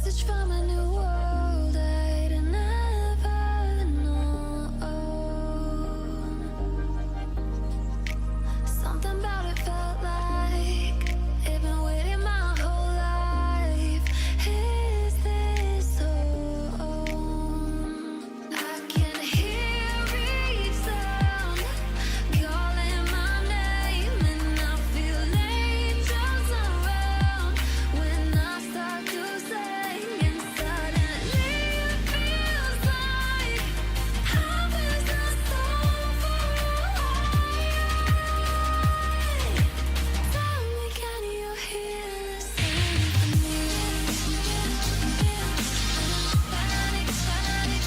message from a new world I'd never known. Something about it felt like it'd been waiting my whole life. Is this home? I can hear each sound calling my name, and I feel angels around when I start to sing. And suddenly it feels like heaven's not so far away. Tell me, can you hear the symphony? Panic, panic,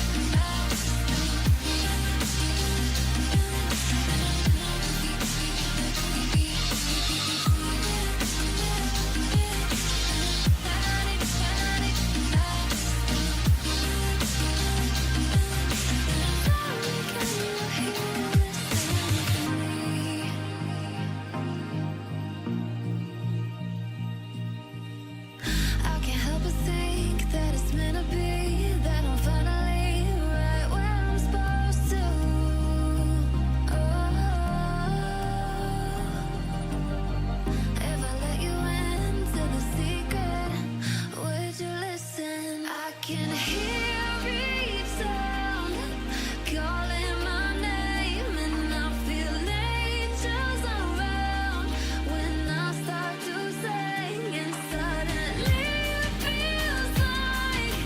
I can't help but think that it's meant to be, that I'm finally right where I'm supposed to. If I let you into the secret, would you listen? I can hear each sound calling my name, and I feel angels around when I start to sing. And suddenly it feels like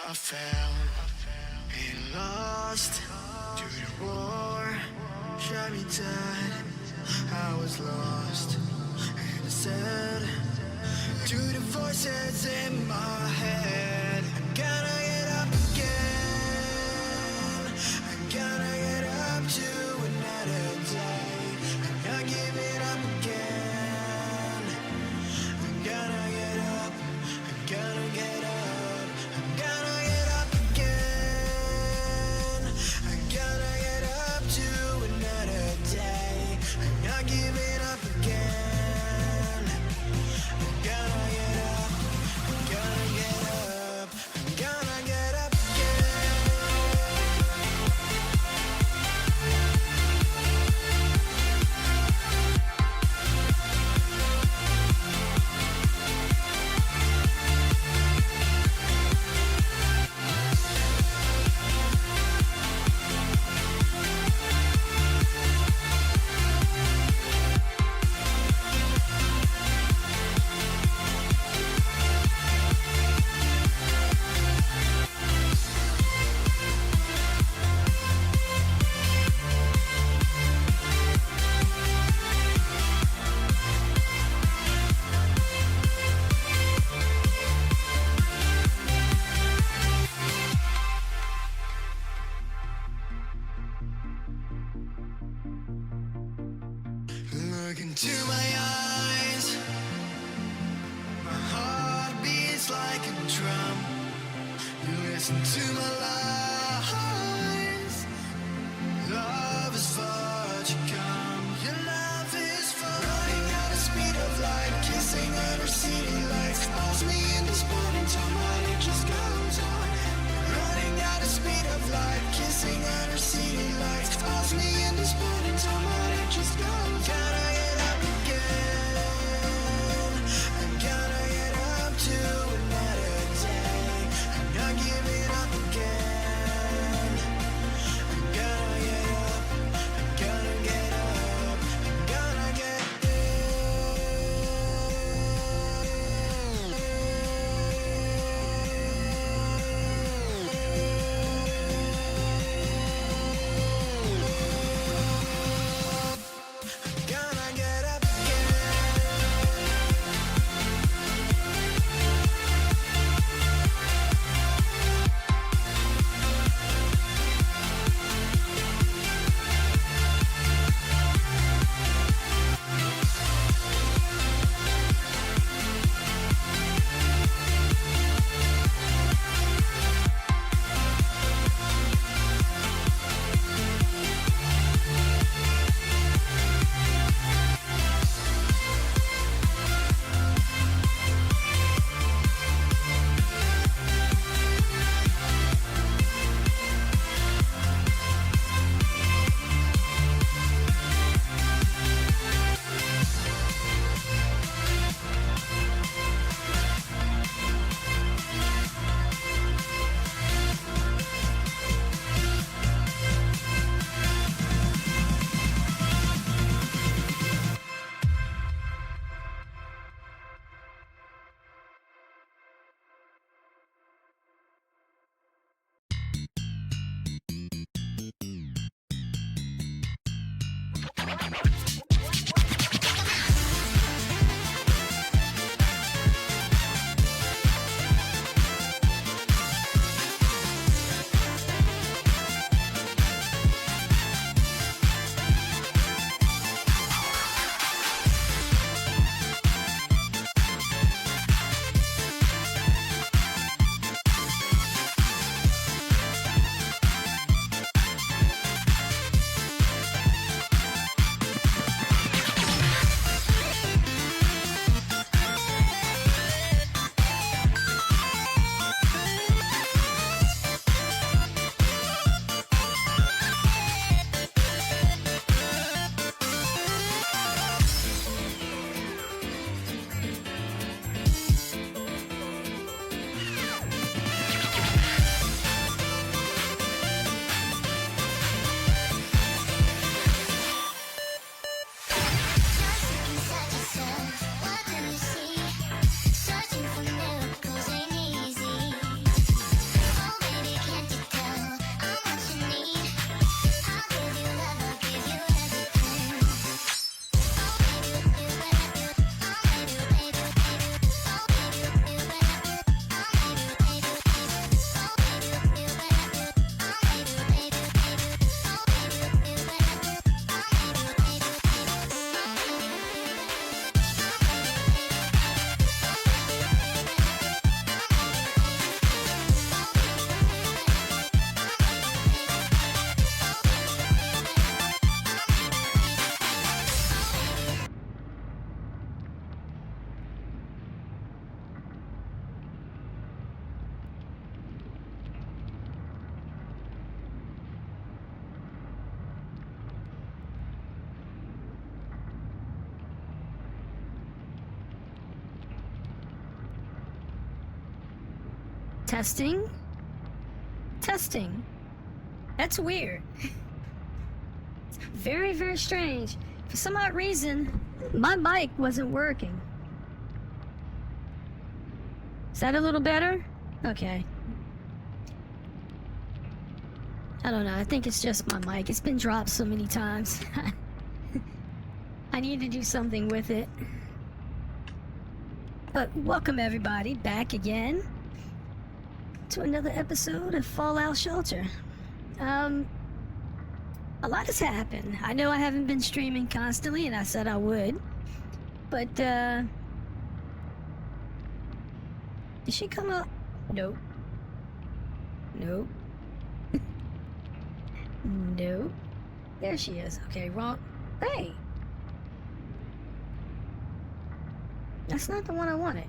I fell and lost to the war. Shot me dead. I was lost and I said to the voices in my head, I gotta get up again. I gotta get up to another day. I'm not giving up again. I'm gonna get up. I'm gonna get up. I'm gonna get up again. I gotta get up to another day. I'm not giving up again. I'm gonna get up. I'm gonna get up. I'm gonna get up again. Look into my eyes. My heart beats like a drum. You listen to my lies. Love is far to come. Your love is far. Running at the speed of light, kissing under city lights. Calls me in this morning time, but it just goes on. Running at the speed of light, kissing under city lights. Calls me in this morning time, but it just goes on. Gotta get up again. I'm gonna get up to another day. I'm not giving up again. I'm gonna get up. I'm gonna get up. I'm gonna get Testing. That's weird. It's very, very strange. For some odd reason, my mic wasn't working. Is that a little better? Okay. I don't know. I think it's just my mic. It's been dropped so many times. I need to do something with it. But welcome everybody back again to another episode of Fallout Shelter. A lot has happened. I know I haven't been streaming constantly, and I said I would. But, did she come up? Nope. Nope. Nope. There she is. Okay, wrong. Hey! That's not the one I wanted.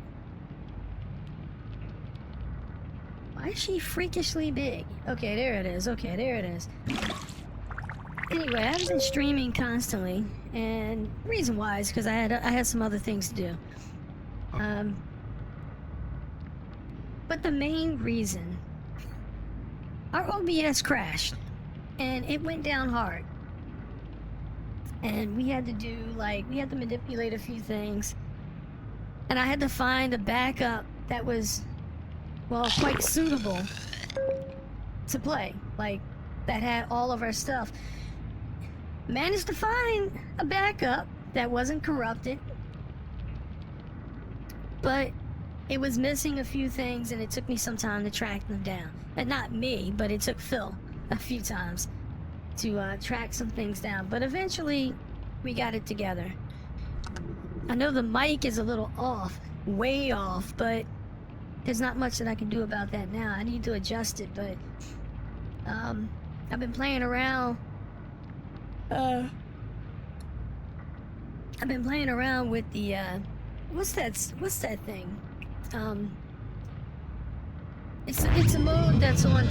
Why is she freakishly big? Okay, there it is. Okay, there it is. Anyway, I've been streaming constantly, and the reason why is because I had some other things to do. But the main reason, our OBS crashed, and it went down hard. And we had to manipulate a few things, and I had to find a backup that was, well, quite suitable to play, like that had all of our stuff. Managed to find a backup that wasn't corrupted, but it was missing a few things, and it took me some time to track them down. And not me, but it took Phil a few times to track some things down. But eventually, we got it together. I know the mic is a little off, way off, but there's not much that I can do about that now. I need to adjust it, but I've been playing around. I've been playing around with the what's that thing? It's a mode that's on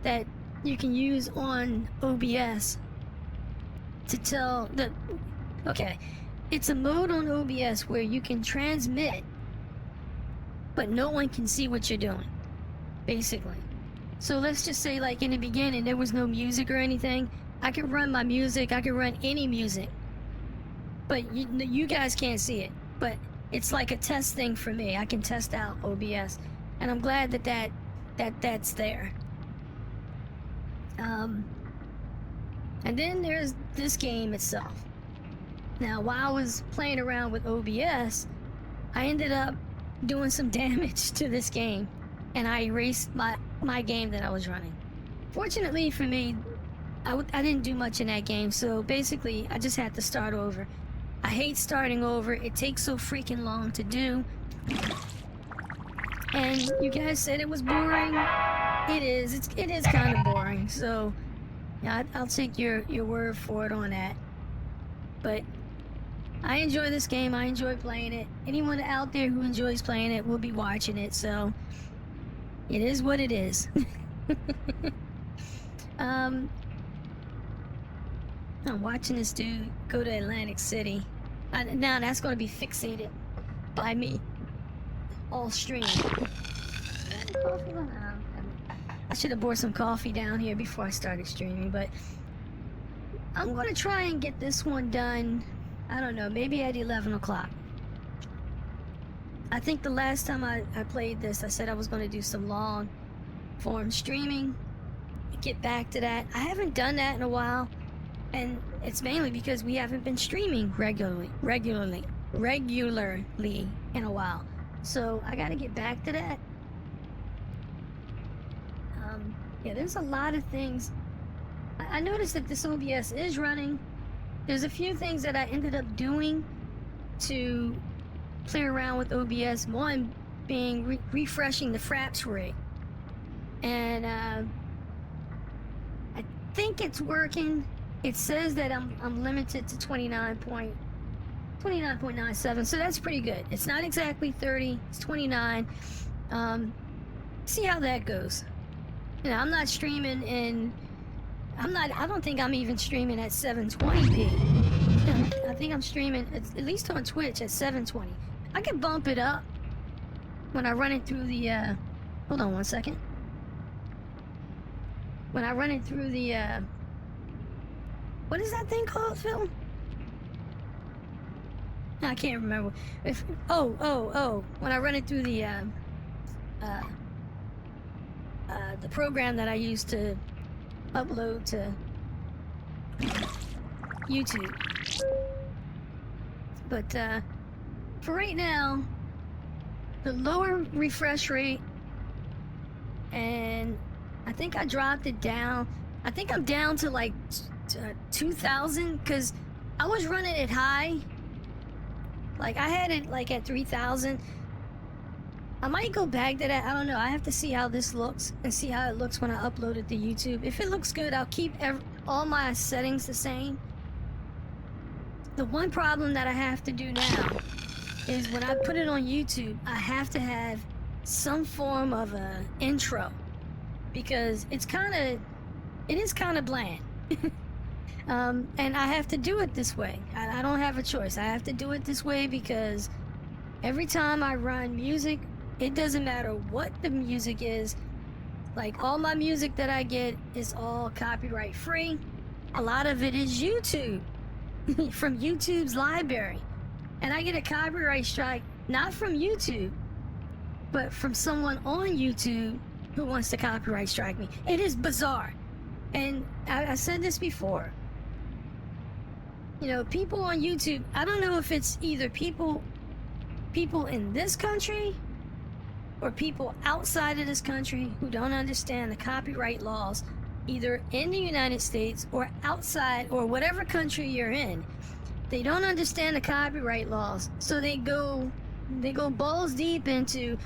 that you can use on OBS to tell the. Okay, it's a mode on OBS where you can transmit, but no one can see what you're doing, basically. So let's just say, like in the beginning, there was no music or anything. I could run my music. I could run any music, but you guys can't see it. But it's like a test thing for me. I can test out OBS, and I'm glad that's there. And then there's this game itself. Now, while I was playing around with OBS, I ended up doing some damage to this game, and I erased my game that I was running. Fortunately for me, I didn't do much in that game, so basically I just had to start over. I hate starting over. It takes so freaking long to do. And you guys said it was boring. It is. It is kind of boring. So yeah, I'll take your word for it on that. But I enjoy this game. I enjoy playing it. Anyone out there who enjoys playing it will be watching it. So it is what it is. I'm watching this dude go to Atlantic City. Now that's going to be fixated by me all stream. I should have brought some coffee down here before I started streaming, but I'm going to try and get this one done, I don't know, maybe at 11 o'clock. I think the last time I played this, I said I was going to do some long form streaming, get back to that. I haven't done that in a while. And it's mainly because we haven't been streaming regularly in a while. So I gotta get back to that. Yeah, there's a lot of things. I noticed that this OBS is running. There's a few things that I ended up doing to play around with OBS. One being refreshing the fraps rate. And I think it's working. It says that I'm limited to 29.97, so that's pretty good. It's not exactly 30, it's 29. See how that goes. You know, I'm not streaming in, I don't think I'm even streaming at 720p. I think I'm streaming, at least on Twitch, at 720. I can bump it up when I run it through the Hold on one second. When I run it through the, what is that thing called, Phil? I can't remember. When I run it through the program that I use to upload to YouTube. But, for right now, the lower refresh rate, and I think I dropped it down. I think I'm down to like 2,000, because I was running it high. Like, I had it like at 3,000. I might go back to that. I don't know. I have to see how this looks and see how it looks when I upload it to YouTube. If it looks good, I'll keep all my settings the same. The one problem that I have to do now is when I put it on YouTube, I have to have some form of a intro, because it is kind of bland. And I have to do it this way. I don't have a choice. I have to do it this way because every time I run music, it doesn't matter what the music is. Like, all my music that I get is all copyright free. A lot of it is YouTube, from YouTube's library. And I get a copyright strike, not from YouTube, but from someone on YouTube who wants to copyright strike me. It is bizarre. And I said this before. You know, people on YouTube, I don't know if it's either people in this country or people outside of this country who don't understand the copyright laws, either in the United States or outside, or whatever country you're in. They don't understand the copyright laws, so they go balls deep into,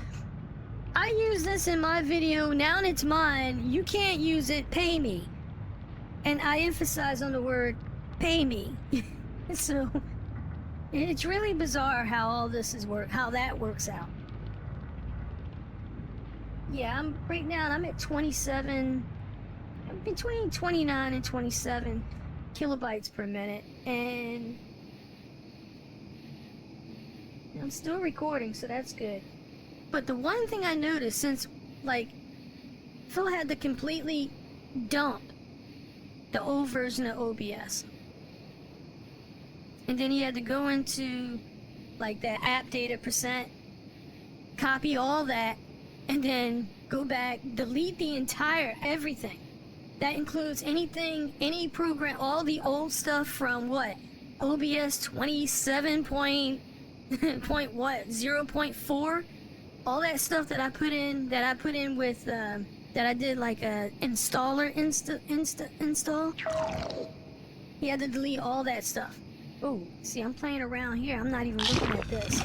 I use this in my video, now it's mine, you can't use it, pay me. And I emphasize on the word pay me. So it's really bizarre how all this how that works out. Yeah, right now I'm at 27, between 29 and 27 kilobytes per minute, and I'm still recording, so that's good. But the one thing I noticed, since, like, Phil had to completely dump the old version of OBS, and then he had to go into, like, that app data percent, copy all that, and then go back, delete the entire everything. That includes anything, any program, all the old stuff from what? OBS 27 point what? 0.4? All that stuff that I put in with, that I did like a installer install. He had to delete all that stuff. Oh, see, I'm playing around here. I'm not even looking at this.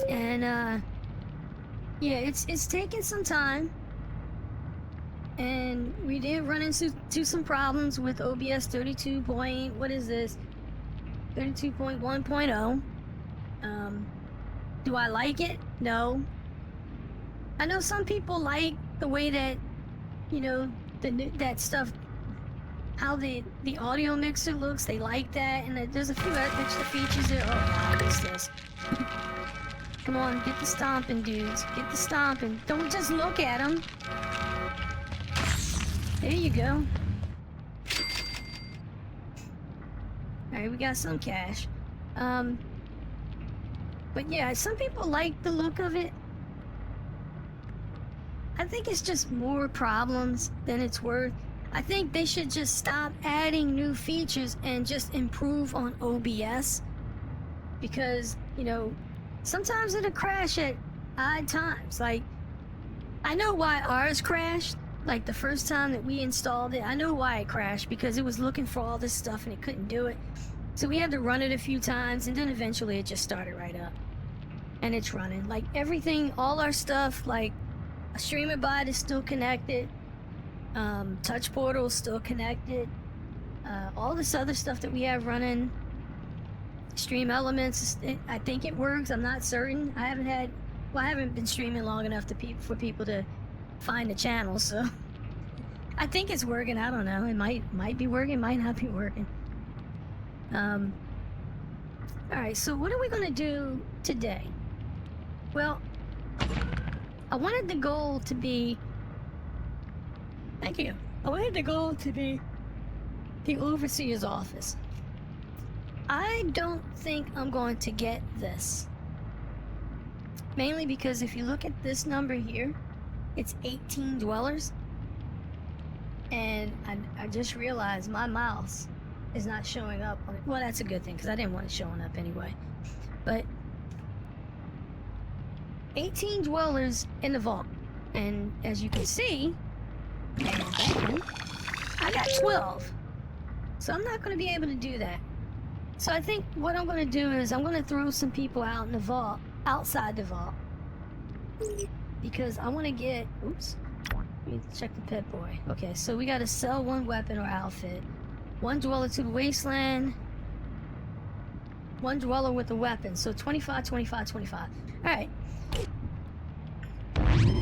And, yeah, it's taken some time. And we did run into some problems with OBS 32 point, what is this? 32.1.0. Do I like it? No. I know some people like the way that, you know, that stuff, how the audio mixer looks. They like that, and there's a few extra features there. Oh, what is this? Come on, get the stomping, dudes. Get the stomping. Don't just look at them. There you go. Alright, we got some cash. But yeah, some people like the look of it. I think it's just more problems than it's worth. I think they should just stop adding new features and just improve on OBS. Because, you know, sometimes it'll crash at odd times. Like, I know why ours crashed. Like, the first time that we installed it, I know why it crashed, because it was looking for all this stuff and it couldn't do it. So we had to run it a few times, and then eventually it just started right up. And it's running. Like, everything, all our stuff, like, a streamer bot is still connected. Touch Portal is still connected. All this other stuff that we have running. Stream Elements, I think it works. I'm not certain. I haven't been streaming long enough for people to find the channel, so I think it's working. I don't know. It might be working, might not be working. Alright, so what are we gonna do today? Well, I wanted the goal to be... Thank you. I wanted the goal to be the overseer's office. I don't think I'm going to get this. Mainly because if you look at this number here, it's 18 dwellers. And I just realized my mouse is not showing up on it. Well, that's a good thing because I didn't want it showing up anyway. But 18 dwellers in the vault. And as you can see, I got 12. So I'm not going to be able to do that. So I think what I'm going to do is I'm going to throw some people out in the vault, outside the vault. Because I want to get, oops, let me check the pet boy. Okay, so we got to sell 1 weapon or outfit. 1 dweller to the wasteland. 1 dweller with a weapon. So 25, 25, 25. Alright.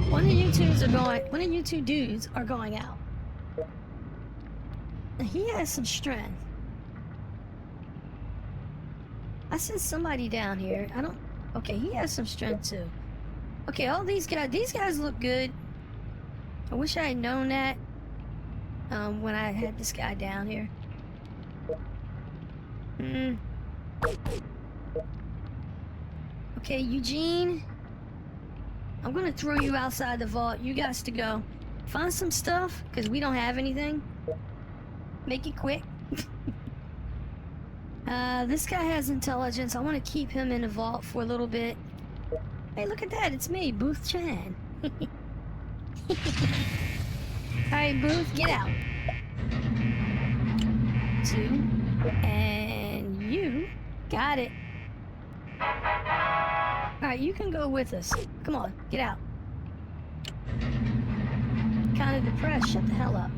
One of you two dudes are going out. And he has some strength. I sent somebody down here. Okay, he has some strength too. Okay, all these guys look good. I wish I had known that when I had this guy down here. Okay, Eugene, I'm gonna throw you outside the vault. You guys to go find some stuff because we don't have anything. Make it quick. This guy has intelligence. I want to keep him in the vault for a little bit. Hey, look at that. It's me, Booth Chan. Alright, Booth, get out. 2. And you got it. Alright, you can go with us. Come on, get out. Kind of depressed. Shut the hell up.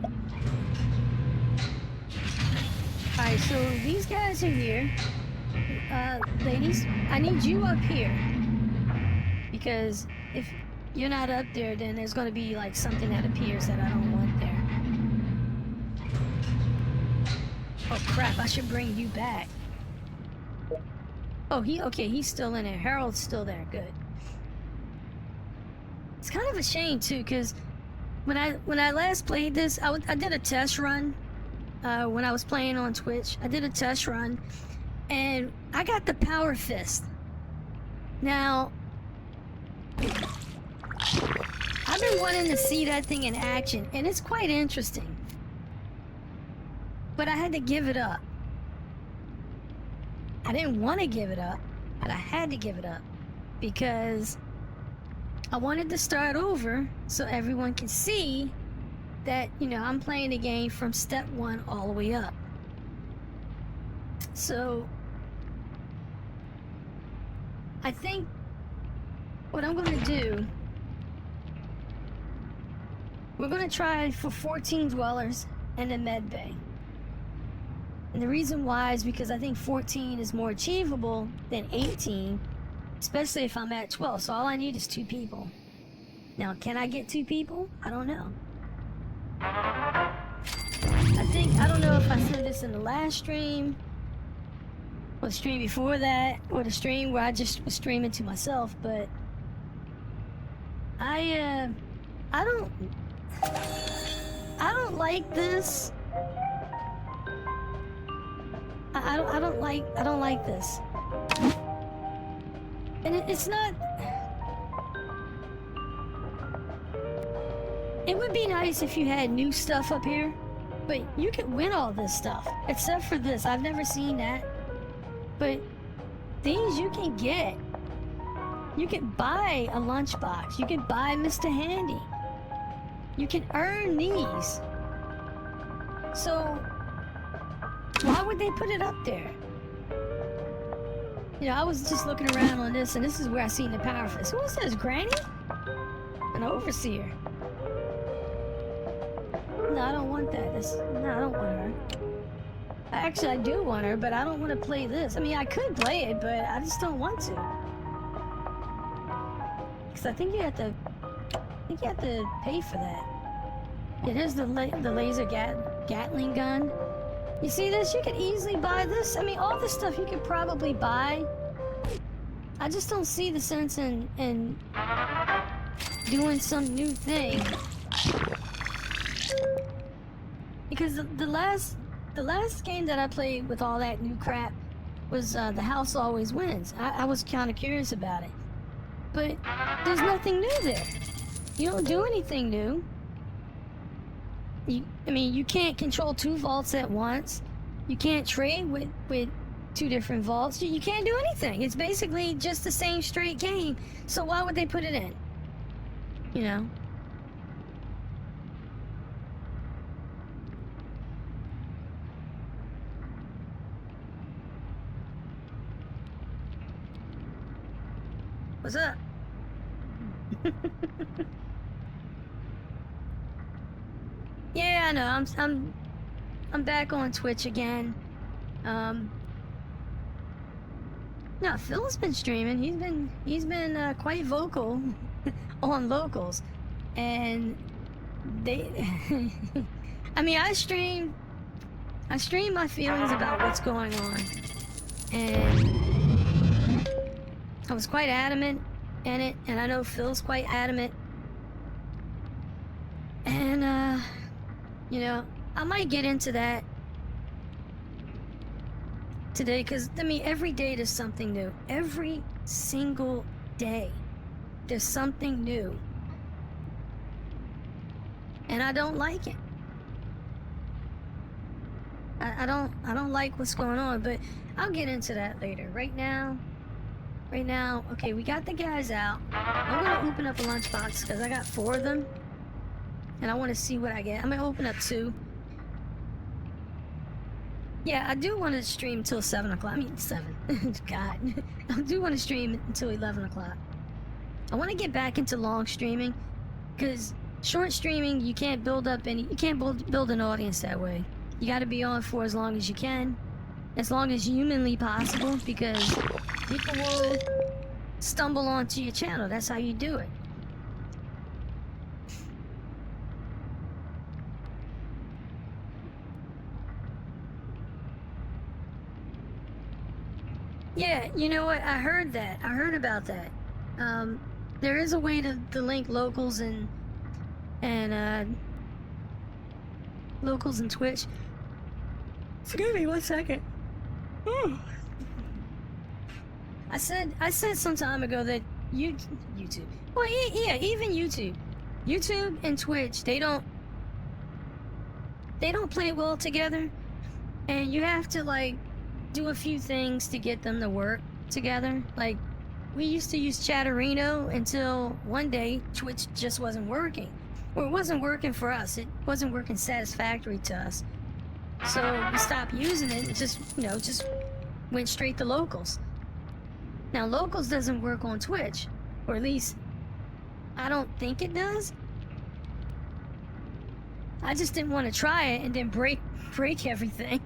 Alright, so these guys are here. Ladies, I need you up here. Because if you're not up there, then there's going to be like something that appears that I don't want there. Oh crap, I should bring you back. Oh, he's still in there. Harold's still there. Good. It's kind of a shame too, because when I last played this, I did a test run. When I was playing on Twitch, I did a test run, and I got the Power Fist. Now, I've been wanting to see that thing in action, and it's quite interesting. But I had to give it up. I didn't want to give it up, but I had to give it up because I wanted to start over so everyone can see that, you know, I'm playing the game from step 1 all the way up. So I think what I'm going to do, we're going to try for 14 dwellers and a med bay. And the reason why is because I think 14 is more achievable than 18, especially if I'm at 12. So all I need is 2 people. Now, can I get 2 people? I don't know. I don't know if I said this in the last stream, or the stream before that, or the stream where I just was streaming to myself, but I don't like this. I don't like this. And it's not. It would be nice if you had new stuff up here, but you could win all this stuff, except for this. I've never seen that. But these you can get. You can buy a lunchbox. You can buy Mr. Handy. You can earn these. So why would they put it up there? You know, I was just looking around on this, and this is where I seen the Power Fist. Who is this, Granny? An overseer. No, I don't want that. No, I don't want her. Actually, I do want her, but I don't want to play this. I mean, I could play it, but I just don't want to. Because I think you have to pay for that. Yeah, there's the laser Gatling gun. You see this? You could easily buy this. I mean, all this stuff you could probably buy. I just don't see the sense in doing some new thing. Because the last game that I played with all that new crap was The House Always Wins. I was kind of curious about it. But there's nothing new there. You don't do anything new. I mean, you can't control 2 vaults at once. You can't trade with 2 different vaults. You can't do anything. It's basically just the same straight game. So why would they put it in? You know? What's up? Yeah, I know. I'm back on Twitch again. No, Phil's been streaming. He's been quite vocal on locals, and they. I mean, I stream my feelings about what's going on, and I was quite adamant in it, and I know Phil's quite adamant, and you know, I might get into that today, because I mean, every day there's something new. Every single day there's something new, and I don't like it. I don't like what's going on, but I'll get into that later. Right now, okay, we got the guys out. I'm gonna open up a lunchbox because I got 4 of them, and I want to see what I get. I'm gonna open up 2. Yeah, I do want to stream till 7 o'clock. I mean, 7. God. I do want to stream until 11 o'clock. I want to get back into long streaming, because short streaming, you can't build an audience that way. You got to be on for as long as you can, as long as humanly possible, because people will stumble onto your channel. That's how you do it. Yeah, you know what? I heard that. I heard about that. There is a way to link locals and locals and Twitch. Excuse me 1 second. I said some time ago that YouTube. Well, yeah, even YouTube and Twitch, they don't play well together, and you have to like do a few things to get them to work together. Like, we used to use Chatterino until one day Twitch just wasn't working. Or it wasn't working for us. It wasn't working satisfactory to us. So we stopped using it. It just, just went straight to locals. Now, locals doesn't work on Twitch. Or at least, I don't think it does. I just didn't want to try it and then break everything.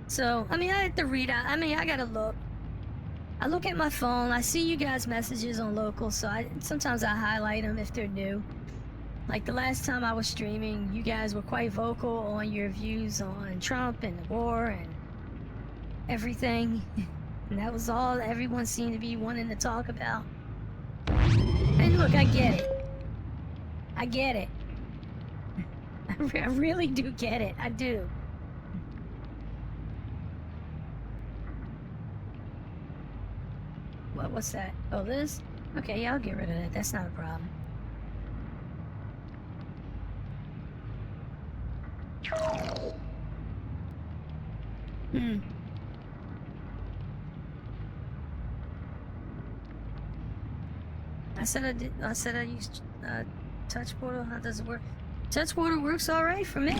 So, I mean, I had to read out. I mean, I gotta look. I look at my phone. I see you guys' messages on local, so sometimes I highlight them if they're new. Like the last time I was streaming, you guys were quite vocal on your views on Trump and the war and everything. And that was all everyone seemed to be wanting to talk about. And look, I get it. I get it. I really do get it. I do. What's that? Oh, this? Okay, yeah, I'll get rid of that. That's not a problem. I said I used touch portal. How does it work? Touch portal works alright for me.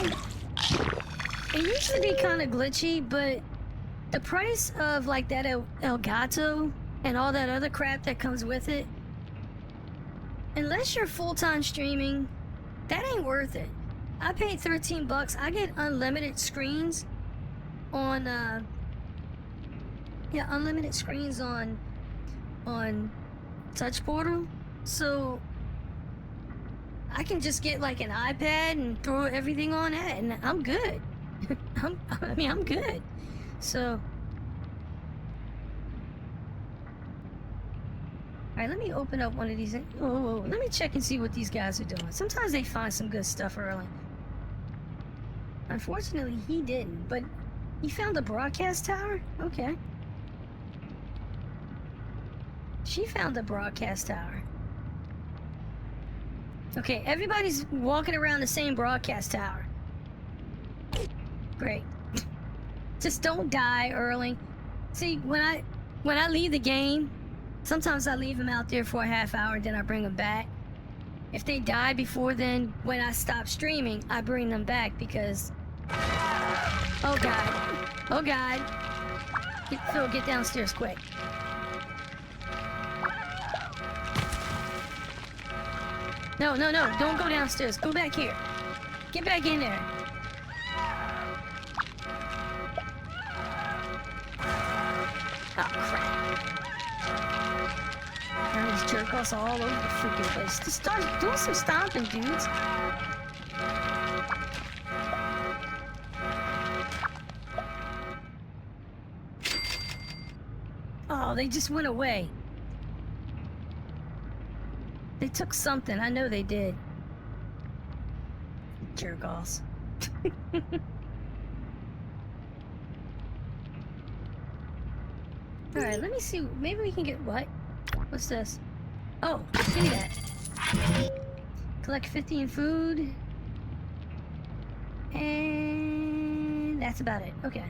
It used to be kind of glitchy, but the price of like that Elgato and all that other crap that comes with it, unless you're full-time streaming, that ain't worth it. I paid $13. I get unlimited screens on unlimited screens on touch portal, so I can just get like an iPad and throw everything on that, and I'm good. I'm good. So Alright, let me open up one of these. Whoa, let me check and see what these guys are doing. Sometimes they find some good stuff early. Unfortunately, he didn't, but he found a broadcast tower? Okay. She found a broadcast tower. Okay, everybody's walking around the same broadcast tower. Great. Just don't die early. See, when I leave the game, sometimes I leave them out there for a half hour, then I bring them back. If they die before then, when I stop streaming, I bring them back because... Oh God. Oh God. Phil, get downstairs quick. No, don't go downstairs. Go back here. Get back in there. Oh, crap. Now these jerk-offs all over the freaking place. Just start doing some stomping, dudes. Oh, they just went away. They took something. I know they did. Jerk-offs. Alright, let me see. Maybe we can get what? What's this? Oh, give me that. Collect 15 food. And that's about it. Okay.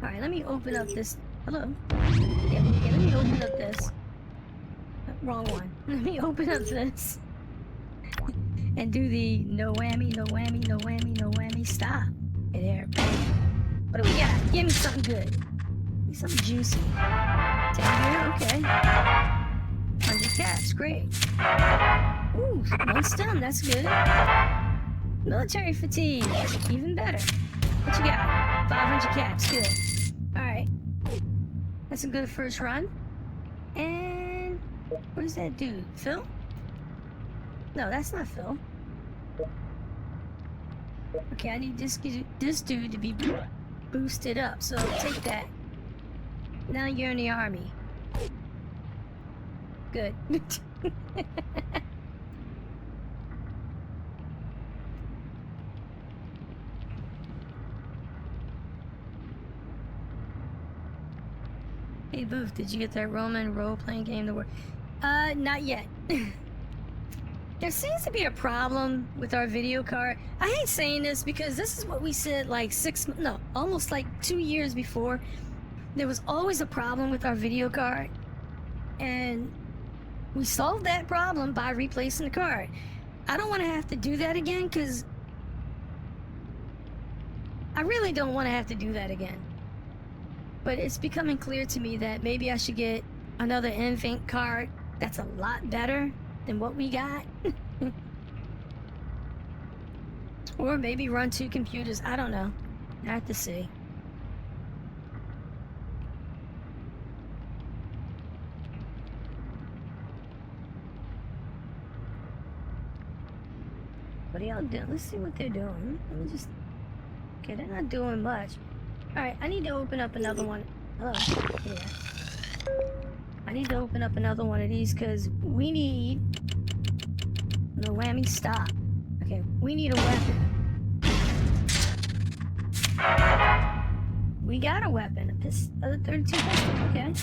Alright, let me open up this. Hello? Yeah, let me open up this. Wrong one. Let me open up this. And do the no whammy, no whammy, no whammy, no whammy. Stop. Hey there. What do we got? Give me something good. Give me something juicy. 10 here? Okay. 100 caps. Great. Ooh, 1 stem. That's good. Military fatigue. Even better. What you got? 500 caps. Good. Alright. That's a good first run. And... where's that dude? Phil? No, that's not Phil. Okay, I need this dude to be boosted up, so take that. Now you're in the army. Good. Hey Booth, did you get that Roman role-playing game to work? Not yet. There seems to be a problem with our video card. I hate saying this because this is what we said like almost like 2 years before. There was always a problem with our video card. And we solved that problem by replacing the card. I don't want to have to do that again because I really don't want to have to do that again. But it's becoming clear to me that maybe I should get another Invent card that's a lot better than what we got. Or maybe run 2 computers. I don't know. I have to see. What are y'all doing? Let's see what they're doing. Let me just... okay, they're not doing much. Alright, I need to open up another one. Hello. Yeah. I need to open up another one of these because we need... no whammy, stop. Okay, we need a weapon. We got a weapon. A 32 pistol, okay.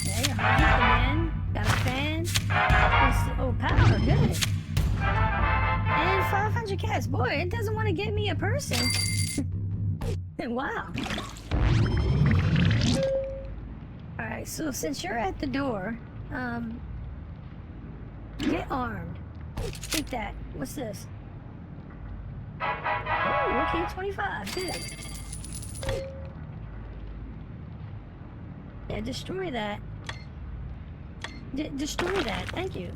Okay, again. Got a fan. Oh, power, good. And 500 cats. Boy, it doesn't want to get me a person. Wow. Alright, so since you're at the door, get armed. Take that. What's this? Oh, okay, 25. Good. Yeah, destroy that. Destroy that. Thank you.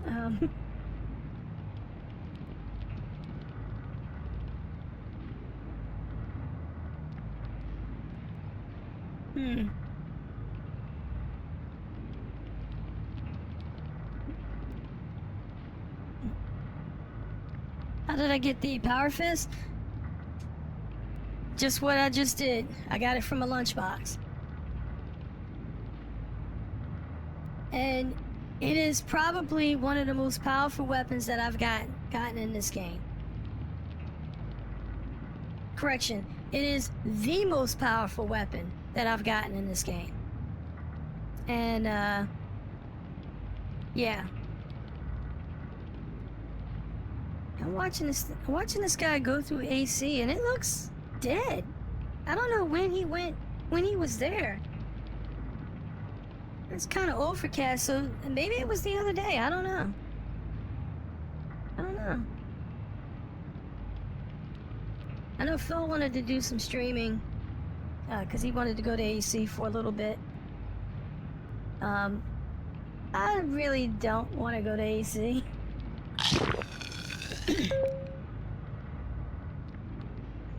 How did I get the power fist? just what I just did. I got it from a lunchbox. And it is probably one of the most powerful weapons that I've gotten in this game. Correction, it is the most powerful weapon that I've gotten in this game. And, yeah. I'm watching this guy go through AC, and it looks dead. I don't know when he was there. It's kind of overcast, so maybe it was the other day. I don't know. I know Phil wanted to do some streaming because he wanted to go to AC for a little bit. I really don't want to go to AC.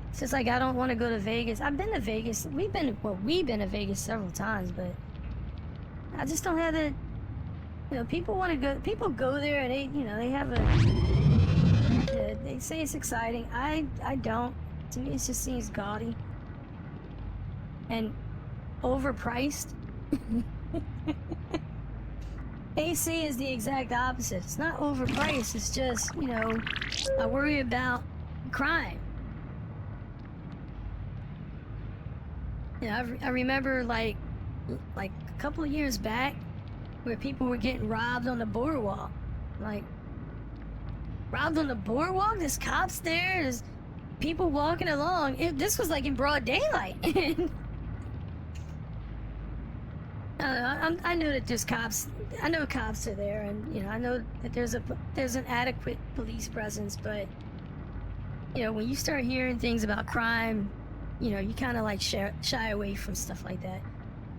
It's just like I don't want to go to Vegas. I've been to Vegas. We've been to Vegas several times, but I just don't have the. You know, people want to go. People go there, and they have a. They say it's exciting. I don't. To me, it just seems gaudy and overpriced. AC is the exact opposite. It's not overpriced. It's just, I worry about crime. I remember like a couple of years back where people were getting robbed on the boardwalk. Like, robbed on the boardwalk? There's cops there. There's people walking along. This was like in broad daylight. I know that there's cops. I know cops are there, and I know that there's an adequate police presence. But when you start hearing things about crime, you kind of like shy away from stuff like that.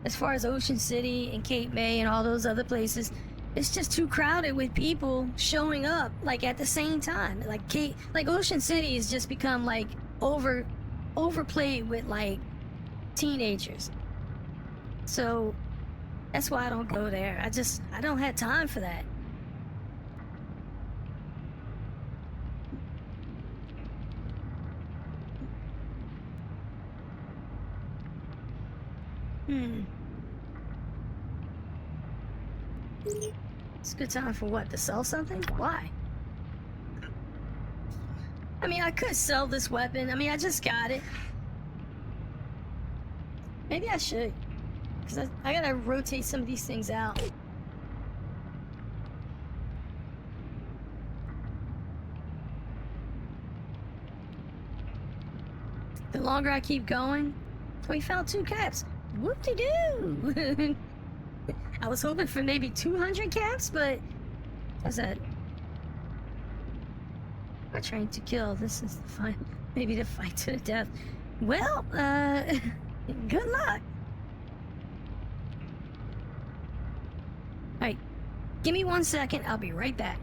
As far as Ocean City and Cape May and all those other places, it's just too crowded with people showing up like at the same time. Like Ocean City has just become like overplayed with like teenagers. So that's why I don't go there. I don't have time for that. It's a good time for what? To sell something? Why? I mean, I could sell this weapon. I mean, I just got it. Maybe I should. Because I gotta rotate some of these things out. The longer I keep going, we found 2 caps. Whoop-de-doo! I was hoping for maybe 200 caps, but what's that? I trained to kill. This is the fight. Maybe the fight to the death. Well, good luck. Alright, give me 1 second. I'll be right back.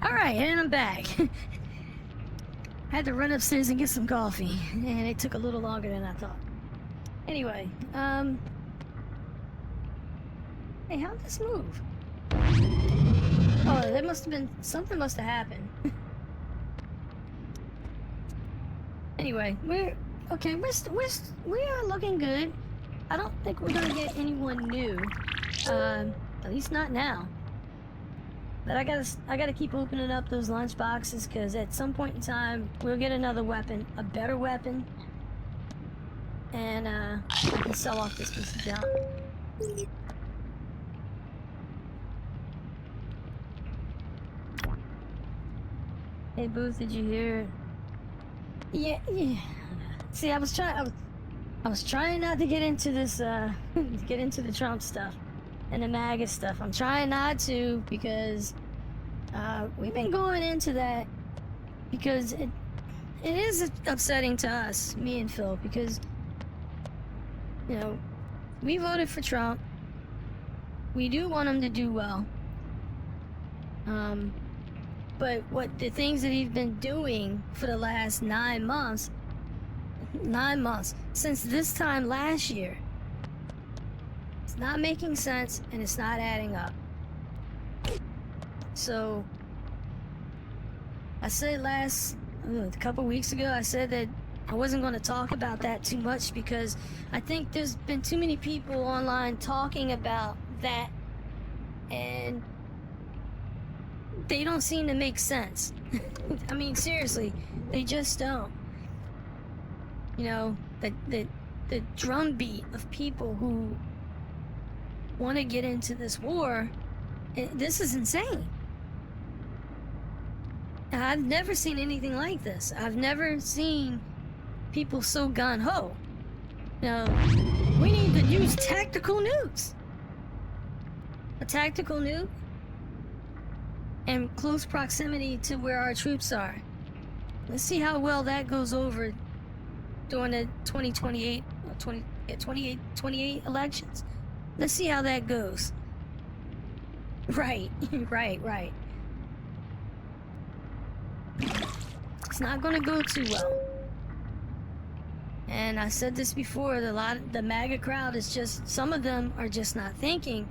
Alright, and I'm back. Had to run upstairs and get some coffee, and it took a little longer than I thought. Anyway, hey, how'd this move? Oh, that must have been, something must have happened. Anyway, we are looking good. I don't think we're gonna get anyone new. At least not now. But I gotta keep opening up those lunch boxes, because at some point in time we'll get another weapon, a better weapon, and I can sell off this piece of junk. Hey Booth, did you hear? Yeah. See, I was trying not to get into this, get into the Trump stuff and the MAGA stuff. I'm trying not to, because we've been going into that because it is upsetting to us, me and Phil, because, you know, we voted for Trump. We do want him to do well. But what the things that he's been doing for the last 9 months, since this time last year, it's not making sense and it's not adding up. So, I said a couple weeks ago, I said that I wasn't going to talk about that too much, because I think there's been too many people online talking about that, and they don't seem to make sense. I mean, seriously, they just don't. You know, the drumbeat of people who want to get into this war, this is insane. I've never seen anything like this. I've never seen people so gung-ho. Now, we need to use tactical nukes. A tactical nuke in close proximity to where our troops are. Let's see how well that goes over during the 28 elections. Let's see how that goes. Right. It's not gonna go too well. And I said this before, the MAGA crowd is just, some of them are just not thinking.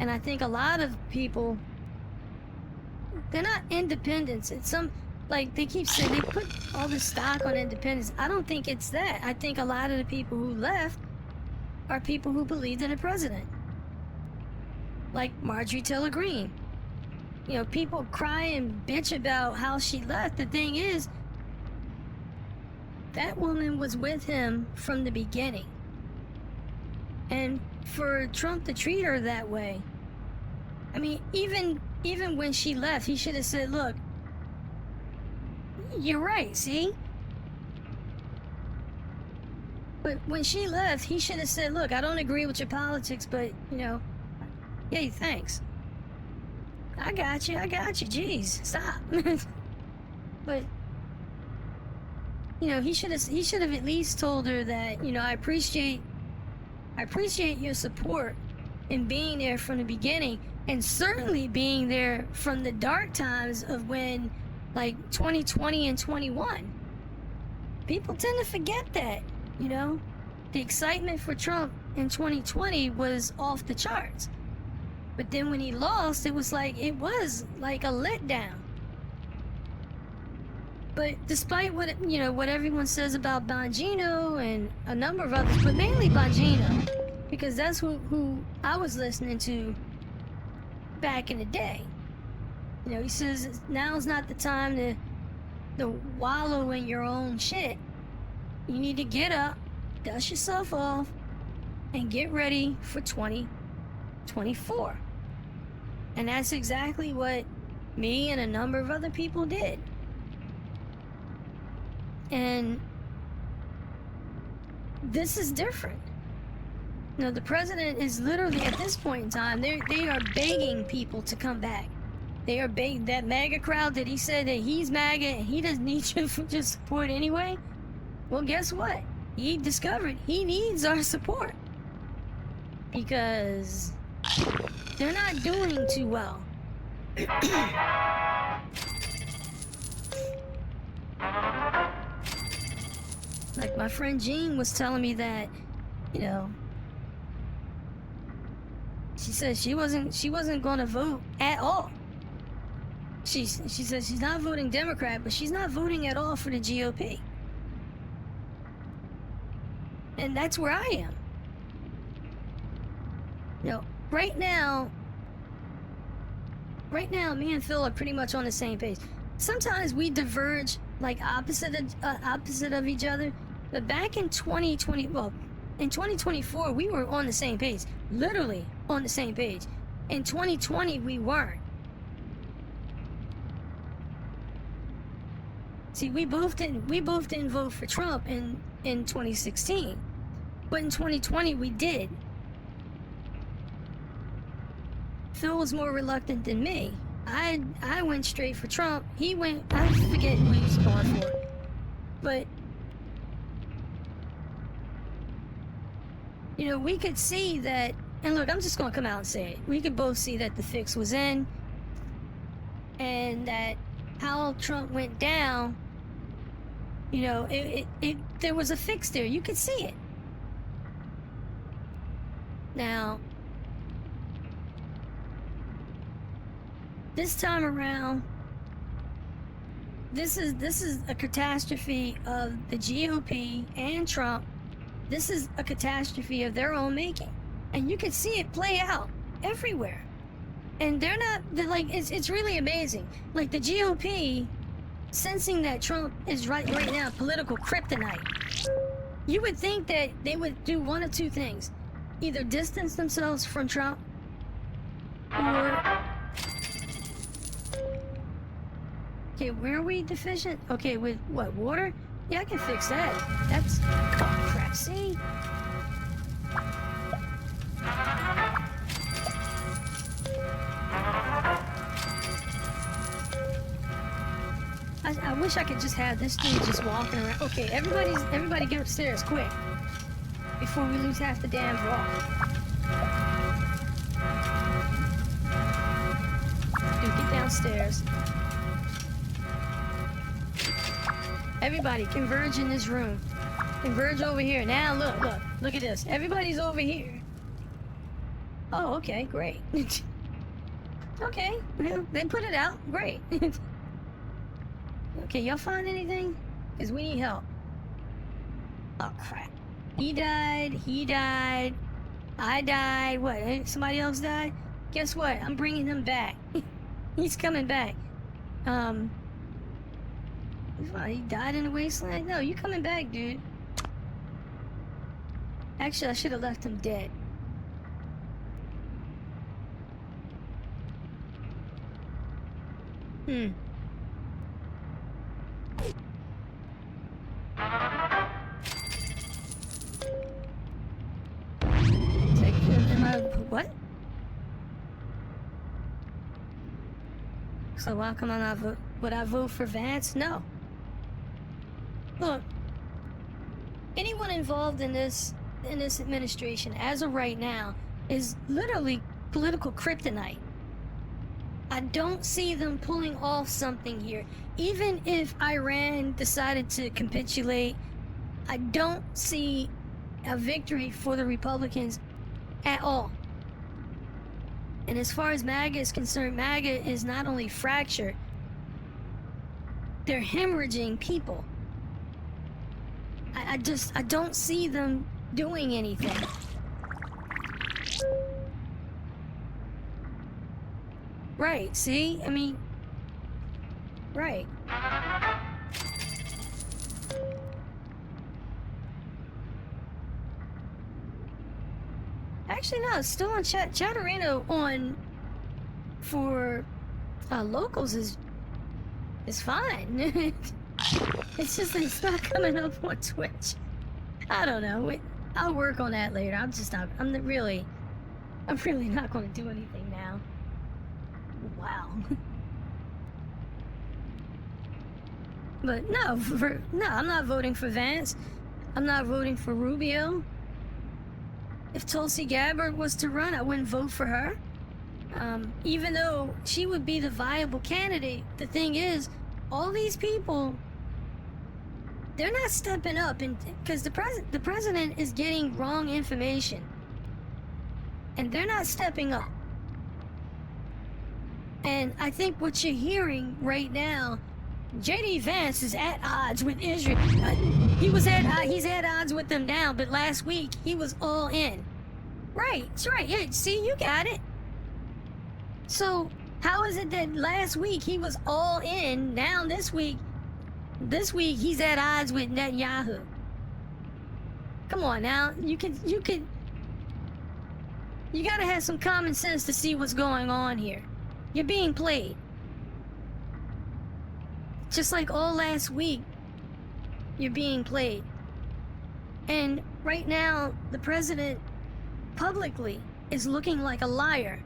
And I think a lot of people, they're not independents. It's some, like they keep saying, they put all this stock on independence. I don't think it's that. I think a lot of the people who left are people who believed in a president. Like Marjorie Taylor Greene. You know, people cry and bitch about how she left. The thing is, that woman was with him from the beginning. And for Trump to treat her that way, I mean, even when she left, he should have said, look, you're right, see? But when she left, he should have said, look, I don't agree with your politics, but, you know, yay, thanks. I got you, jeez, stop. But, you know, he should have at least told her that, you know, I appreciate your support in being there from the beginning, and certainly being there from the dark times of when, like, 2020 and 21. People tend to forget that, you know? The excitement for Trump in 2020 was off the charts. But then when he lost, it was like a letdown. But despite what everyone says about Bongino and a number of others, but mainly Bongino, because that's who I was listening to back in the day. You know, he says now's not the time to wallow in your own shit. You need to get up, dust yourself off, and get ready for 2024. And that's exactly what me and a number of other people did. And this is different. You know, the president is literally, at this point in time, they are begging people to come back. They are begging that MAGA crowd that he said that he's MAGA and he doesn't need your support anyway. Well, guess what? He discovered he needs our support. Because they're not doing too well. Like my friend Jean was telling me that, you know, she said she wasn't going to vote at all. She said she's not voting Democrat, but she's not voting at all for the GOP. And that's where I am. You know, right now, me and Phil are pretty much on the same page. Sometimes we diverge like opposite of each other. But back in 2020, well, in 2024, we were on the same page, literally on the same page. In 2020, we weren't. See, we both didn't vote for Trump in 2016, but in 2020 we did. Phil was more reluctant than me. I went straight for Trump. He went, I forget who he was going for, but you know, we could see that, and look, I'm just gonna come out and say it. We could both see that the fix was in, and that how Trump went down, you know, there was a fix there. You could see it. Now, this time around, this is a catastrophe of the GOP and Trump. This is a catastrophe of their own making, and you can see it play out everywhere. And they're like, it's really amazing. Like the GOP, sensing that Trump is right now political kryptonite. You would think that they would do one of two things: either distance themselves from Trump, or okay, where are we deficient? Okay, with what, water? Yeah, I can fix that. That's crap. See? I wish I could just have this dude just walking around. Okay, everybody get upstairs quick before we lose half the damn draw. Dude, get downstairs. Everybody, converge in this room. Converge over here. Now, look at this. Everybody's over here. Oh, okay, great. Okay, well, they put it out. Great. Okay, y'all find anything? Because we need help. Oh, crap. He died. I died. What, somebody else died? Guess what? I'm bringing him back. He's coming back. He died in the wasteland? No, you coming back, dude. Actually, I should have left him dead. What? So why come I not vote? Would I vote for Vance? No. Look, anyone involved in this administration as of right now is literally political kryptonite. I don't see them pulling off something here. Even if Iran decided to capitulate, I don't see a victory for the Republicans at all. And as far as MAGA is concerned, MAGA is not only fractured, they're hemorrhaging people. I don't see them doing anything. Right, see? I mean, right. Actually, no, it's still on Chatterino on for locals is fine. It's just that it's not coming up on Twitch. I don't know. I'll work on that later. I'm really not going to do anything now. Wow. But no, I'm not voting for Vance. I'm not voting for Rubio. If Tulsi Gabbard was to run, I wouldn't vote for her. Even though she would be the viable candidate, the thing is, all these people they're not stepping up, and because the president is getting wrong information, and they're not stepping up. And I think what you're hearing right now, J.D. Vance is at odds with Israel. He's at odds with them now, but last week he was all in. Right, that's right. Yeah, see, you got it. So how is it that last week he was all in? Now this week he's at odds with Netanyahu. Come on now, you gotta have some common sense to see what's going on here. You're being played. Just like all last week, you're being played. And right now, the president publicly is looking like a liar.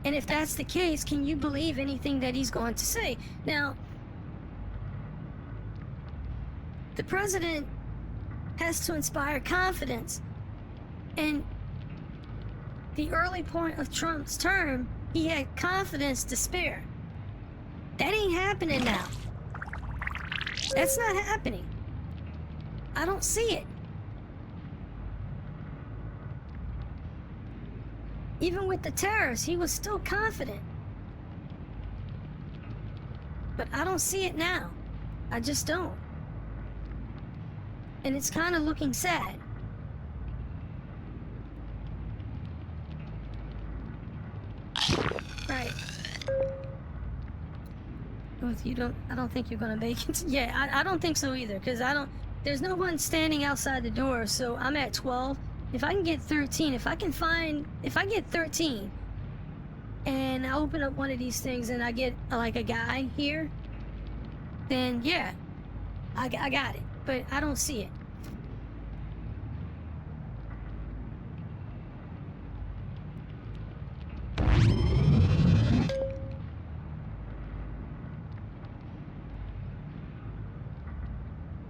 And if that's the case, can you believe anything that he's going to say? Now, the president has to inspire confidence. And the early point of Trump's term, he had confidence to spare. That ain't happening now. That's not happening. I don't see it. Even with the tariffs, he was still confident. But I don't see it now. I just don't. And it's kind of looking sad. Right. I don't think you're gonna make it. Yeah, I don't think so either, because there's no one standing outside the door, so I'm at 12. If I can get 13, if I get 13, and I open up one of these things and I get like a guy here, then yeah, I got it, but I don't see it.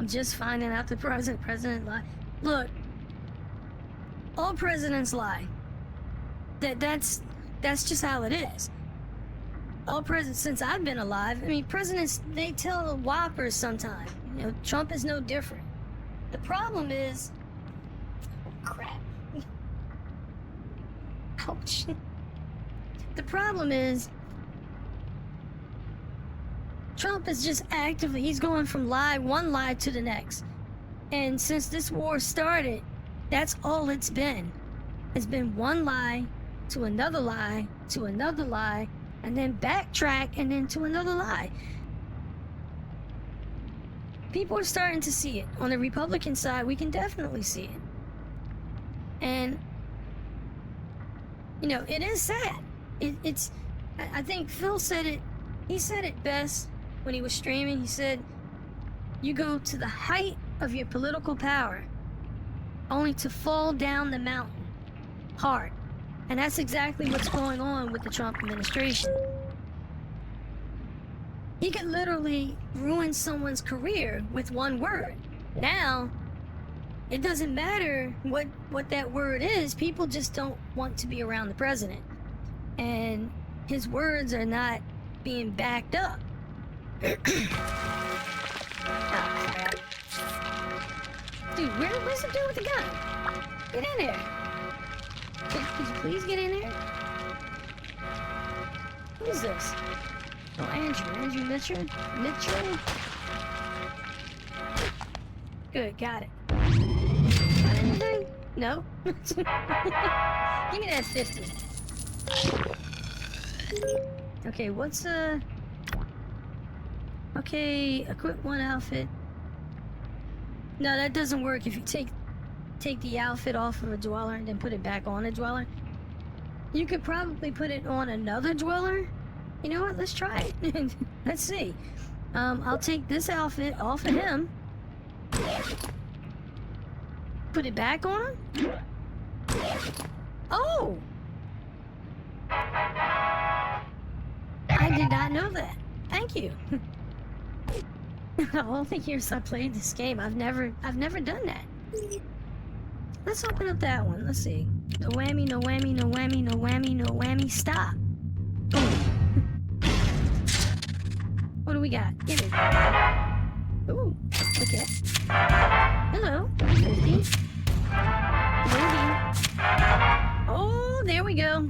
I'm just finding out the president lied. Look, all presidents lie. That's just how it is. All presidents since I've been alive. I mean, presidents, they tell whoppers sometimes. You know, Trump is no different. The problem is, crap. Ouch. The problem is, Trump is just actively, he's going from one lie to the next. And since this war started, that's all it's been. It's been one lie to another lie to another lie, and then backtrack and then to another lie. People are starting to see it. On the Republican side, we can definitely see it. And, you know, it is sad. I think Phil said it, he said it best when he was streaming. He said, you go to the height of your political power only to fall down the mountain hard. And that's exactly what's going on with the Trump administration. He could literally ruin someone's career with one word. Now, it doesn't matter what that word is. People just don't want to be around the president. And his words are not being backed up. Oh, crap. Dude, where's the dude with the gun? Get in there. Could you please get in there? Who is this? Oh, Andrew Mitchell? Good, got it. Got anything? No? Give me that 50. Okay, what's okay, equip one outfit. No, that doesn't work if you take the outfit off of a dweller and then put it back on a dweller. You could probably put it on another dweller. You know what? Let's try it. Let's see. I'll take this outfit off of him. Put it back on him. Oh! I did not know that. Thank you. All the years I played this game, I've never done that. Let's open up that one. Let's see. No whammy, no whammy, no whammy, no whammy, no whammy. Stop. Boom. What do we got? Get it. Ooh. go.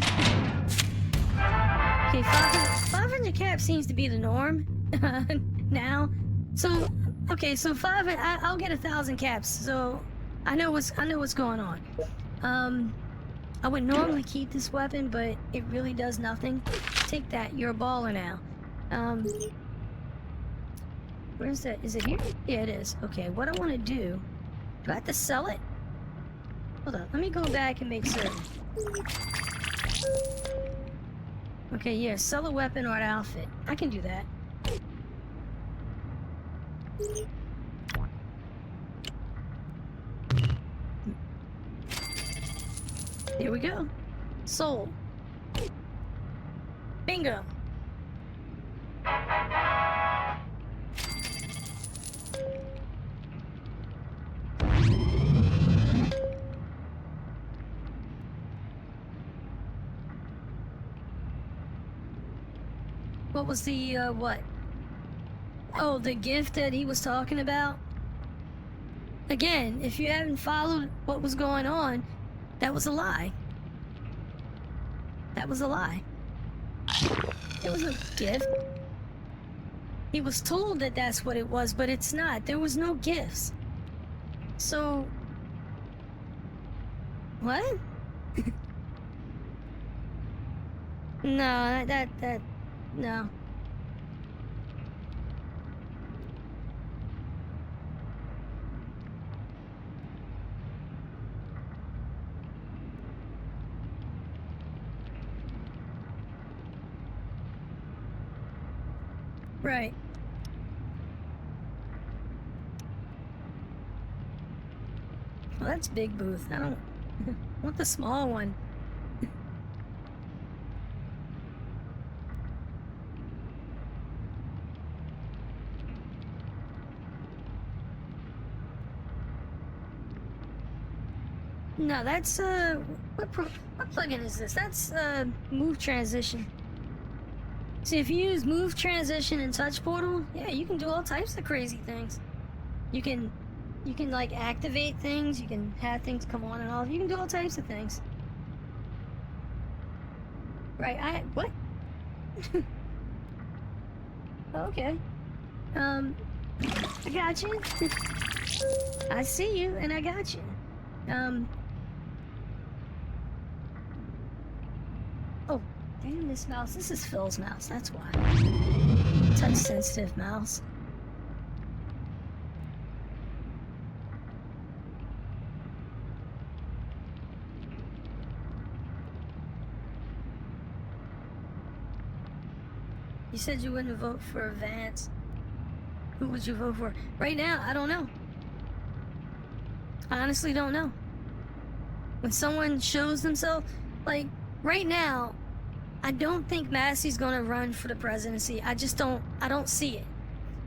Okay, 500 caps seems to be the norm now. So, okay, so I'll get 1,000 caps. So I know what's going on. I would normally keep this weapon, but it really does nothing. Take that. You're a baller now. Where's that? Is it here? Yeah, it is. Okay, what I want to do I have to sell it? Hold on, let me go back and make certain. Okay, yeah, sell a weapon or an outfit. I can do that. Here we go. Sold. Bingo. What was the, what? Oh, the gift that he was talking about? Again, if you haven't followed what was going on, that was a lie. That was a lie. It was a gift. He was told that that's what it was, but it's not. There was no gifts. So... What? No, no. Right. Well, that's big booth. I don't want the small one. No, that's what plugin is this? That's move transition. See, if you use move transition and touch portal, yeah, you can do all types of crazy things. You can like activate things. You can have things come on and off. You can do all types of things. Right? What? Okay. I got you. I see you, and I got you. Oh, damn this mouse. This is Phil's mouse, that's why. Touch sensitive mouse. You said you wouldn't vote for Vance. Who would you vote for? Right now, I don't know. I honestly don't know. When someone shows themselves, like, right now, I don't think Massey's gonna run for the presidency. I don't see it.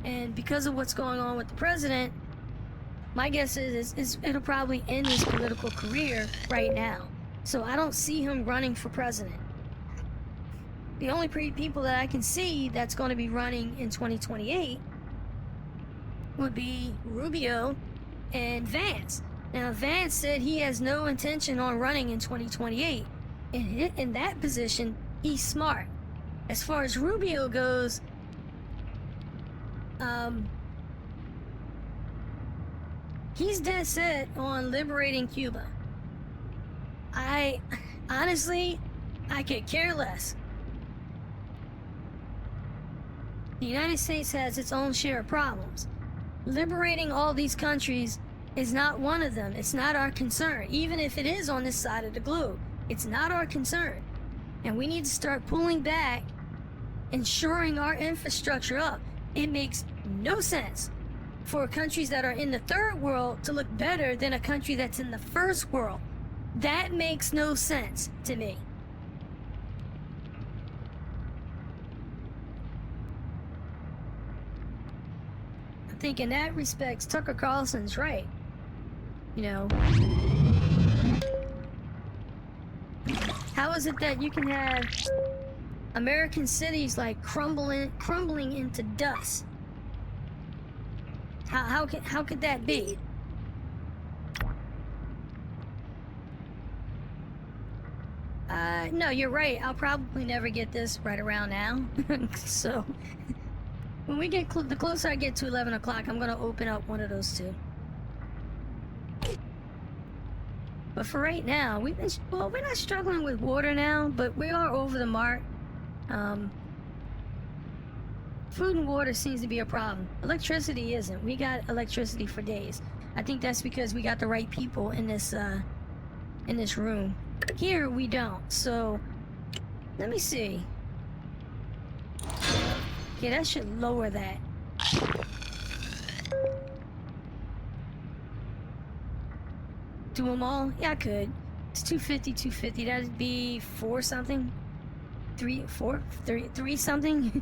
And because of what's going on with the president, my guess is it'll probably end his political career right now. So I don't see him running for president. The only people that I can see that's going to be running in 2028 would be Rubio and Vance. Now, Vance said he has no intention on running in 2028. In that position, he's smart. As far as Rubio goes, he's dead set on liberating Cuba. Honestly, I could care less. The United States has its own share of problems. Liberating all these countries is not one of them. It's not our concern. Even if it is on this side of the globe, it's not our concern. And we need to start pulling back and shoring our infrastructure up. It makes no sense for countries that are in the third world to look better than a country that's in the first world. That makes no sense to me. I think in that respect, Tucker Carlson's right. You know, how is it that you can have American cities like crumbling into dust? How could that be? No, you're right. I'll probably never get this right around now. So, when we get the closer I get to 11 o'clock, I'm gonna open up one of those two. But for right now, we're not struggling with water now, but we are over the mark. Food and water seems to be a problem. Electricity isn't. We got electricity for days. I think that's because we got the right people in this room. Here we don't. So let me see. Yeah, that should lower that. Do them all? Yeah, I could. It's 250, 250. That'd be 4 something. 3 something.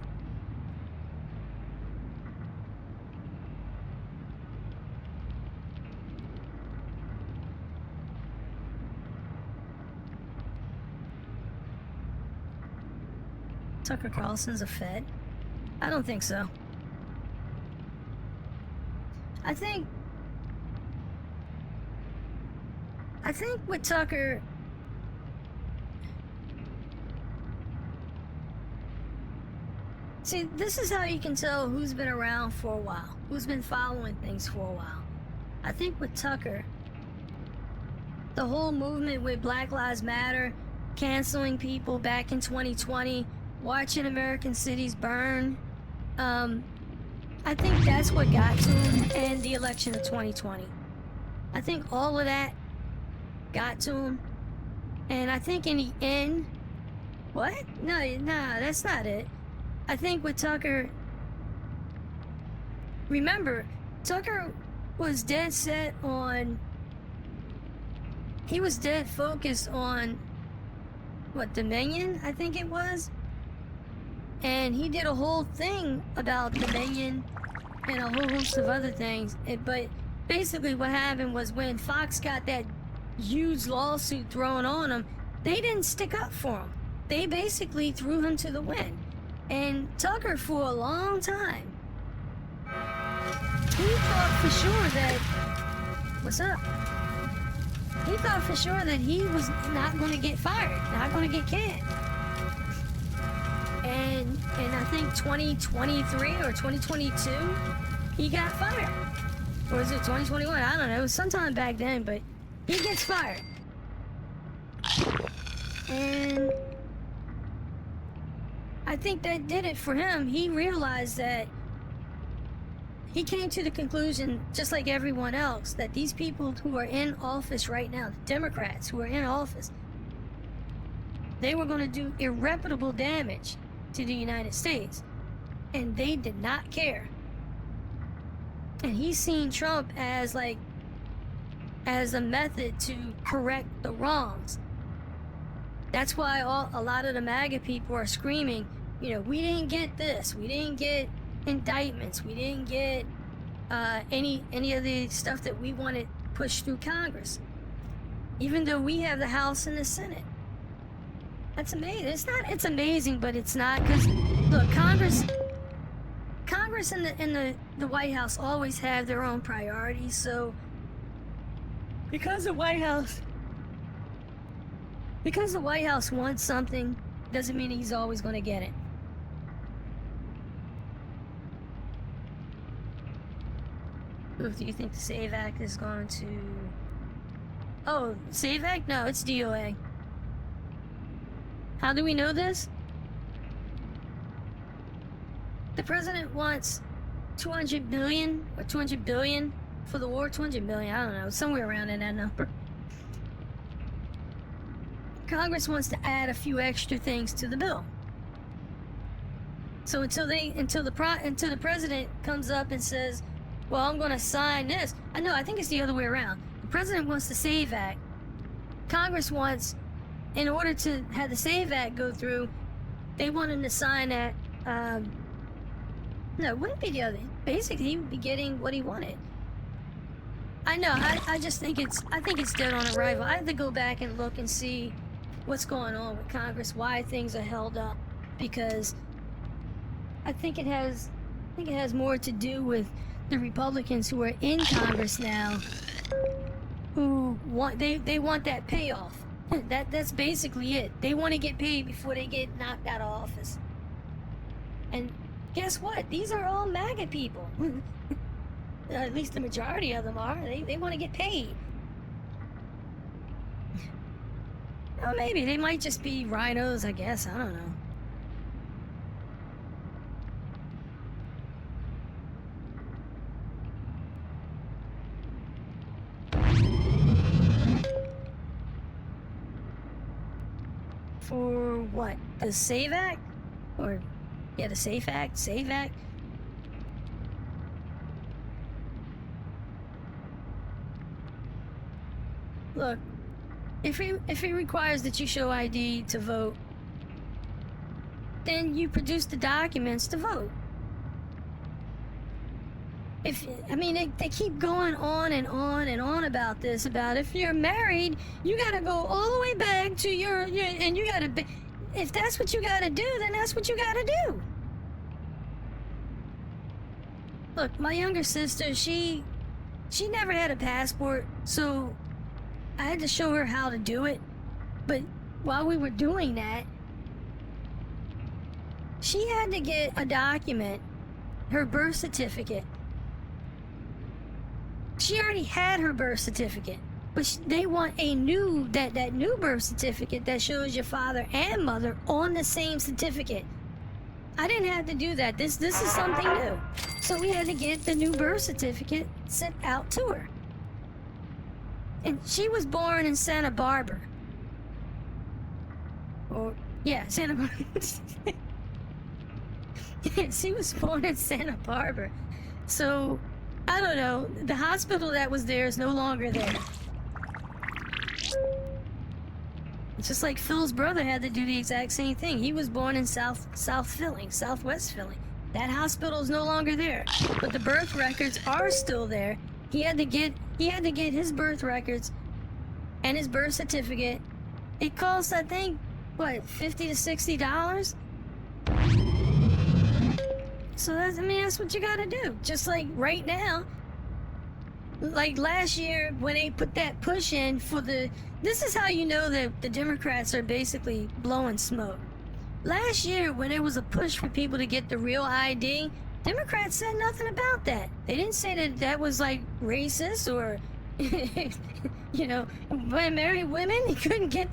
Tucker Carlson's a Fed? I don't think so. I think with Tucker, see, this is how you can tell who's been around for a while, who's been following things for a while. I think with Tucker, the whole movement with Black Lives Matter, canceling people back in 2020, watching American cities burn, I think that's what got to him, and the election of 2020. I think all of that got to him, and I think in the end, what? No, that's not it. I think with Tucker, remember, Tucker was dead set on, he was dead focused on, what, Dominion, I think it was? And he did a whole thing about Dominion and a whole host of other things. But basically what happened was when Fox got that huge lawsuit thrown on him, they didn't stick up for him. They basically threw him to the wind. And Tucker, for a long time, he thought for sure that, what's up? He thought for sure that he was not going to get fired, not going to get canned. And I think 2023 or 2022, he got fired. Or was it 2021? I don't know. It was sometime back then, but he gets fired. And I think that did it for him. He realized that he came to the conclusion, just like everyone else, that these people who are in office right now, the Democrats who are in office, they were going to do irreparable damage to the United States, and they did not care. And he's seen Trump as a method to correct the wrongs. That's why a lot of the MAGA people are screaming, you know, we didn't get this, we didn't get indictments, we didn't get any of the stuff that we wanted pushed through Congress, even though we have the House and the Senate. That's amazing. It's amazing, but it's not, because look, Congress and the White House always have their own priorities. So because the White House wants something, doesn't mean he's always going to get it. Ooh, do you think the SAVE Act is going to... Oh, SAVE Act? No, it's DOA. How do we know this? The president wants 200 billion or 200 billion for the war. 200 billion, I don't know, somewhere around in that number. Congress wants to add a few extra things to the bill. So until the president comes up and says, well, I'm going to sign this. I think it's the other way around. The president wants the SAVE Act. Congress wants, in order to have the SAVE Act go through, they want him to sign that. No, it wouldn't be the other. Basically, he would be getting what he wanted. I know. I just think it's dead on arrival. I have to go back and look and see what's going on with Congress, why things are held up, because I think it has more to do with the Republicans who are in Congress now, who want they want that payoff That's basically it. They want to get paid before they get knocked out of office. And guess what? These are all MAGA people. At least the majority of them are. They want to get paid. Or maybe they might just be rhinos, I guess. I don't know. For what? The SAVE Act? Or, yeah, the SAFE Act? SAVE Act? Look, if it requires that you show ID to vote, then you produce the documents to vote. They keep going on and on and on about this, about if you're married, you gotta go all the way back to your and you gotta be, if that's what you gotta do, then that's what you gotta do. Look, my younger sister, she never had a passport, so I had to show her how to do it. But while we were doing that, she had to get a document, her birth certificate. She already had her birth certificate, but they want a new, that new birth certificate that shows your father and mother on the same certificate. I didn't have to do that. This is something new. So we had to get the new birth certificate sent out to her. And she was born in Santa Barbara. Or, yeah, Santa Barbara. Yeah, she was born in Santa Barbara. So, I don't know. The hospital that was there is no longer there. It's just like Phil's brother had to do the exact same thing. He was born in Southwest Philly. That hospital is no longer there. But the birth records are still there. He had to get his birth records and his birth certificate. It costs, I think, what, $50 to $60? So that's what you gotta do. Just like right now, like last year when they put that push in for this is how you know that the Democrats are basically blowing smoke. Last year when there was a push for people to get the real ID, Democrats said nothing about that. They didn't say that was like racist or, you know, when married women, they couldn't get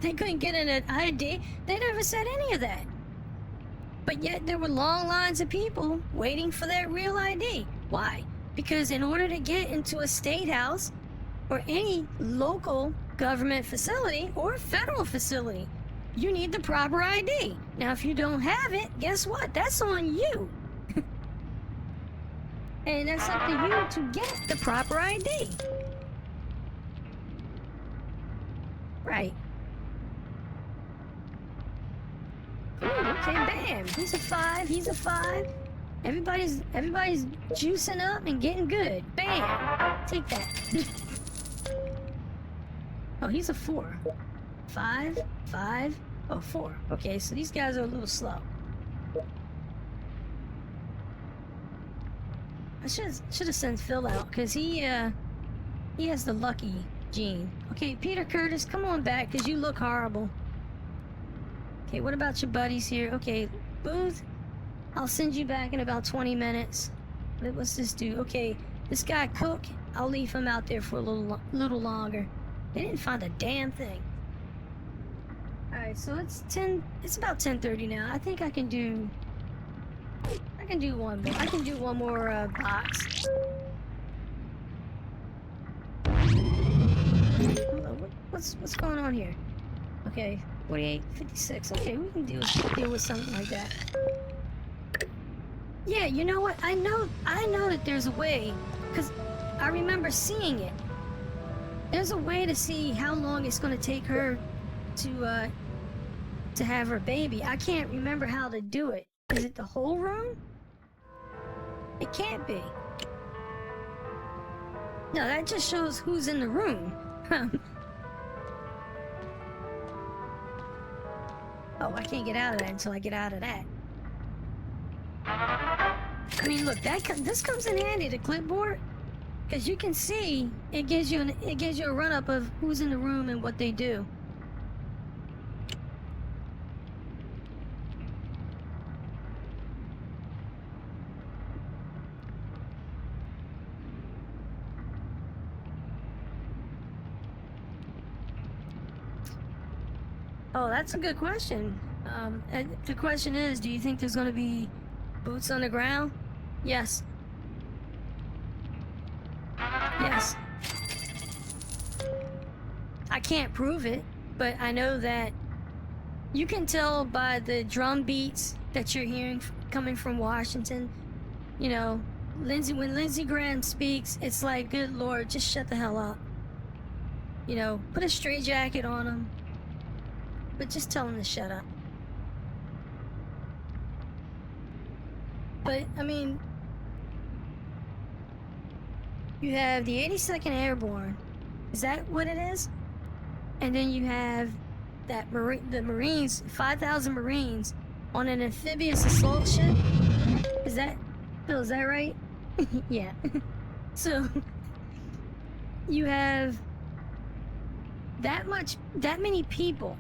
they couldn't get an ID. They never said any of that. But yet there were long lines of people waiting for that real ID. Why? Because in order to get into a state house or any local government facility or federal facility, you need the proper ID. Now, if you don't have it, guess what? That's on you. And that's up to you to get the proper ID. Right. Ooh, okay, bam. He's a 5. He's a 5. Everybody's juicing up and getting good. Bam. Take that. Oh, he's a 4. 5, 5, oh, 4. Okay, so these guys are a little slow. I should have sent Phil out because he has the lucky gene. Okay, Peter Curtis, come on back because you look horrible. Okay, what about your buddies here? Okay, Booth, I'll send you back in about 20 minutes. What's this do? Okay, this guy Cook, I'll leave him out there for a little longer. They didn't find a damn thing. Alright, so it's about 10:30 now. I think I can do one more. I can do one more box. What's going on here? Okay, 48, 56. Okay, we can deal with something like that. Yeah, you know what? I know that there's a way, because I remember seeing it. There's a way to see how long it's going to take her to have her baby. I can't remember how to do it. Is it the whole room? It can't be. No, that just shows who's in the room. Oh, I can't get out of that until I get out of that. I mean, look, this comes in handy, the clipboard, because you can see it gives you a run up of who's in the room and what they do. Oh, that's a good question. And the question is, do you think there's going to be boots on the ground? Yes. Yes. I can't prove it, but I know that you can tell by the drum beats that you're hearing coming from Washington. You know, when Lindsey Graham speaks, it's like, good Lord, just shut the hell up. You know, put a straitjacket on him, but just tell him to shut up. But, I mean, you have the 82nd Airborne. Is that what it is? And then you have that the Marines, 5,000 Marines on an amphibious assault ship. Is that, Bill, is that right? Yeah. So, you have that many people.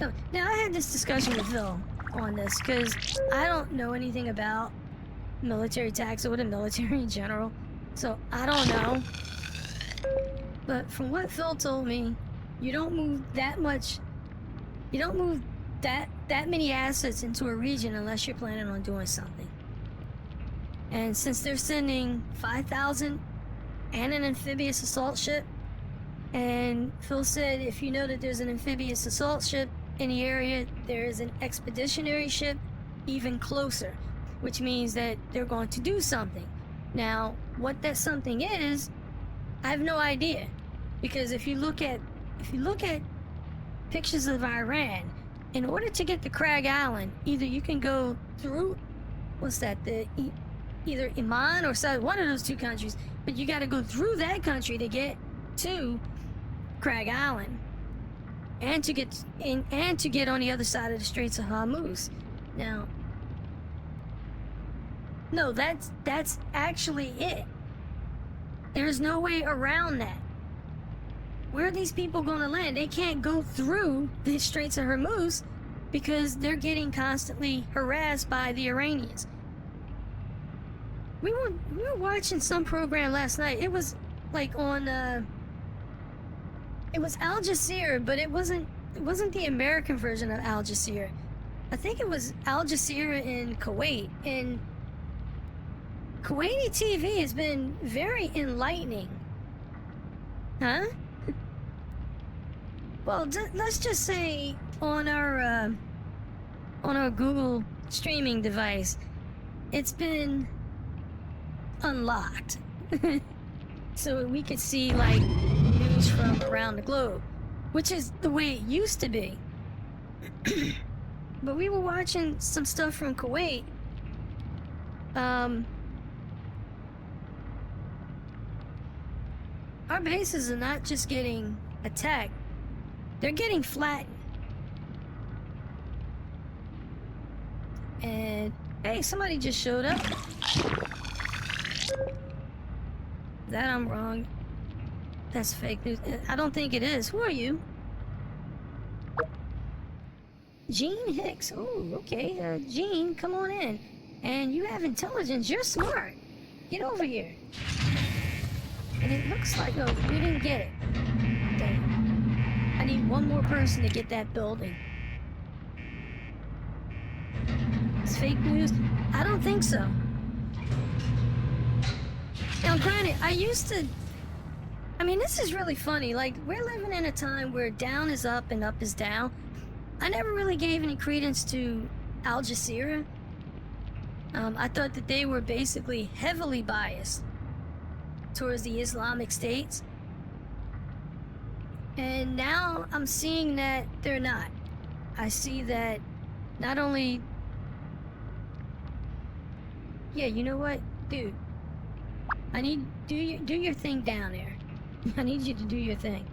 Now, I had this discussion with Phil on this because I don't know anything about military tactics or the military in general. So, I don't know. But from what Phil told me, you don't move that many assets into a region unless you're planning on doing something. And since they're sending 5,000 and an amphibious assault ship, and Phil said if you know that there's an amphibious assault ship in the area, there is an expeditionary ship even closer, which means that they're going to do something. Now, what that something is, I have no idea, because if you look at pictures of Iran, in order to get to Crag Island, either you can go through, either Iman or Saudi, one of those two countries, but you got to go through that country to get to Crag Island, and to get on the other side of the Straits of Hormuz. Now, no, that's actually it. There's no way around that. Where are these people going to land? They can't go through the Straits of Hormuz because they're getting constantly harassed by the Iranians. We were watching some program last night. It was like on it was Al Jazeera, but it wasn't the American version of Al Jazeera. I think it was Al Jazeera in Kuwait. And Kuwaiti TV has been very enlightening. Huh? Well, let's just say on our Google streaming device, it's been unlocked, so we could see like news from around the globe, which is the way it used to be. But we were watching some stuff from Kuwait. Our bases are not just getting attacked, they're getting flattened. And hey, somebody just showed up. That I'm wrong. That's fake news. I don't think it is. Who are you? Gene Hicks. Oh, okay. Gene, come on in. And you have intelligence. You're smart. Get over here. And it looks like, oh, you didn't get it. Damn. I need one more person to get that building. It's fake news? I don't think so. Now, granted, I mean, this is really funny. Like, we're living in a time where down is up and up is down. I never really gave any credence to Al Jazeera. I thought that they were basically heavily biased towards the Islamic states. And now I'm seeing that they're not. I see that not only... Yeah, you know what? Dude. I need... Do your thing down there. I need you to do your thing.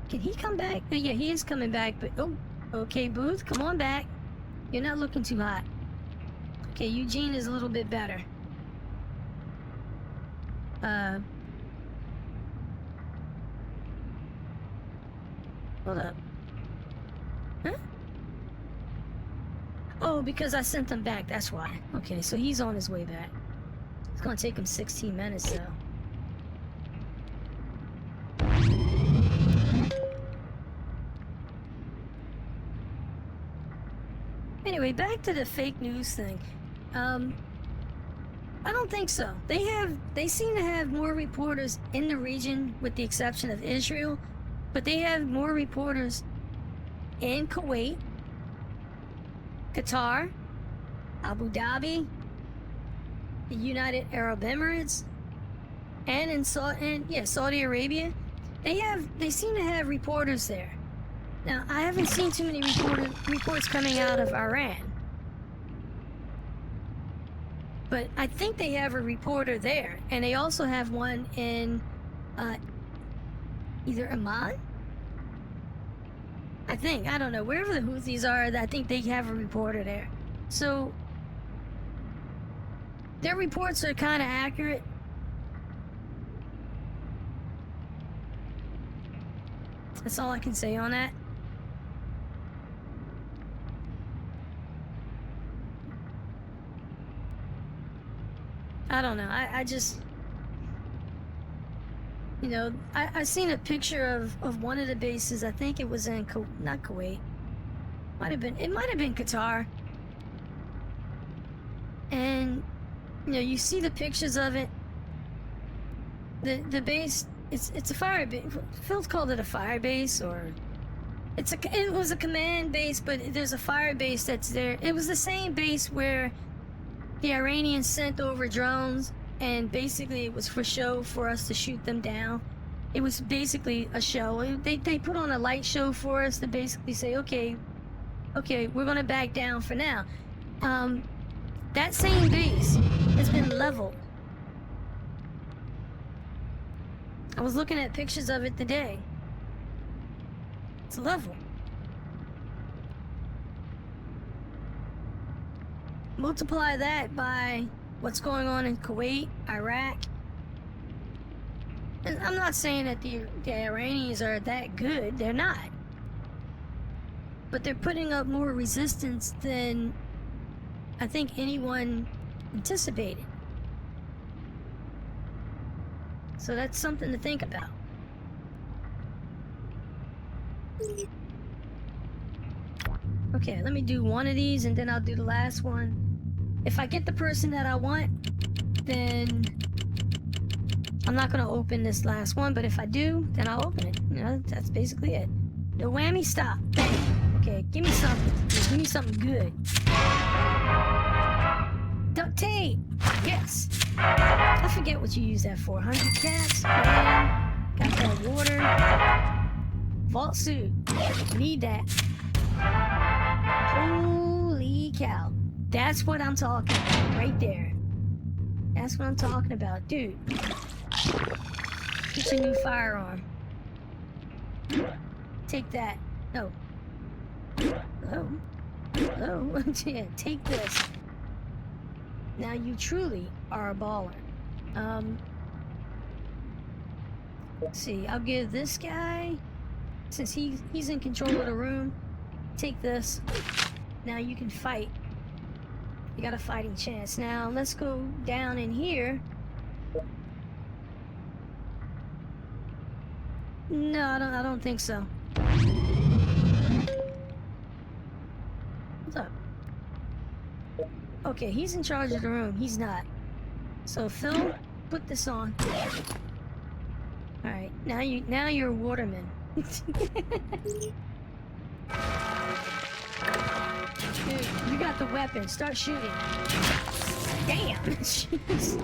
Can he come back? Oh, yeah, he is coming back, but... Oh, okay, Booth, come on back. You're not looking too hot. Okay, Eugene is a little bit better. Hold up. Huh? Oh, because I sent him back, that's why. Okay, so he's on his way back. It's gonna take him 16 minutes, though. anyway, back to the fake news thing. I don't think so. They seem to have more reporters in the region, with the exception of Israel, but they have more reporters in Kuwait, Qatar, Abu Dhabi, the United Arab Emirates, and in Saudi Arabia. They seem to have reporters there. Now, I haven't seen too many reports coming out of Iran. But I think they have a reporter there, and they also have one in either Oman? I don't know, wherever the Houthis are, I think they have a reporter there. So, their reports are kind of accurate. That's all I can say on that. I don't know. I just, you know, I seen a picture of one of the bases. I think it was in not Kuwait. It might have been Qatar. And you know, you see the pictures of it. The base, it's a fire base. Phil's called it a fire base, or it was a command base, but there's a fire base that's there. It was the same base where the Iranians sent over drones, and basically it was for show, for us to shoot them down. It was basically a show. They put on a light show for us to basically say, okay, we're gonna back down for now. That same base has been leveled. I was looking at pictures of it today. It's level. Multiply that by what's going on in Kuwait, Iraq. And I'm not saying that the Iranians are that good. They're not. But they're putting up more resistance than I think anyone anticipated. So that's something to think about. Okay, let me do one of these and then I'll do the last one. If I get the person that I want, then I'm not gonna open this last one, but if I do, then I'll open it. You know, that's basically it. No whammy, stop. Bang. Okay, give me something. Give me something good. Duct tape! Yes! I forget what you use that for. 100 cats? Man. Got that water. Vault suit. Need that. Holy cow. That's what I'm talking about. Right there. That's what I'm talking about. Dude. Get your new firearm. Take that. No. Hello? Hello? Yeah, take this. Now you truly are a baller. Let's see, I'll give this guy, since he's in control of the room, take this. Now you can fight. You got a fighting chance. Now let's go down in here. No, I don't think so. What's up? Okay, he's in charge of the room. He's not. So Phil, put this on. All right, now you're a waterman. Dude, you got the weapon. Start shooting. Damn. Jeez.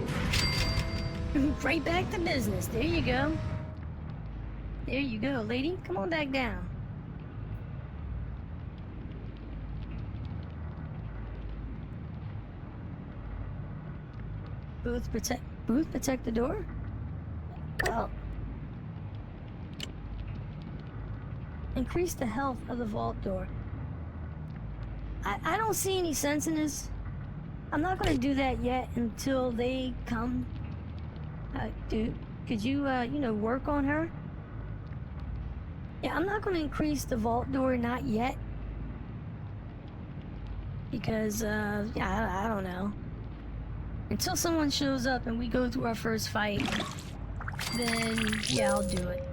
Right back to business. There you go. There you go, lady. Come on back down. Booth protect the door? Oh. Increase the health of the vault door. I don't see any sense in this. I'm not gonna do that yet until they come. Dude, could you, work on her? Yeah, I'm not gonna increase the vault door, not yet. Because, I don't know. Until someone shows up and we go through our first fight, then, yeah, I'll do it.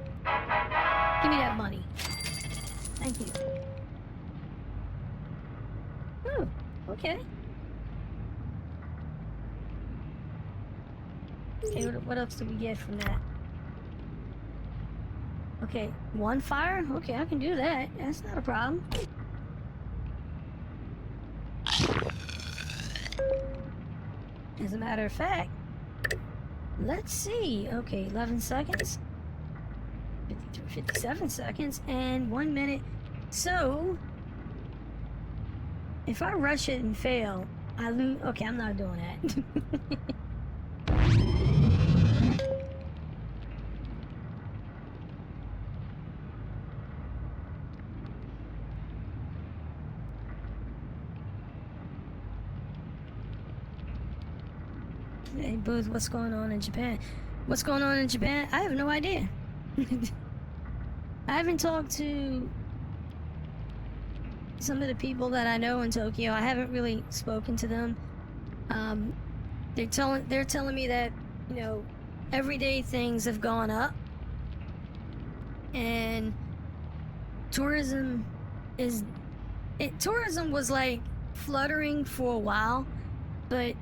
Give me that money. Thank you. Ooh. Okay. Okay, what else do we get from that? Okay, 1 fire? Okay, I can do that. That's not a problem. As a matter of fact, let's see. Okay, 11 seconds. 57 seconds and 1 minute. So, if I rush it and fail, I lose. Okay, I'm not doing that. Hey, Booth, what's going on in Japan? What's going on in Japan? I have no idea. I haven't talked to some of the people that I know in Tokyo. I haven't really spoken to them. They're telling me that, you know, everyday things have gone up, and tourism was like fluttering for a while, but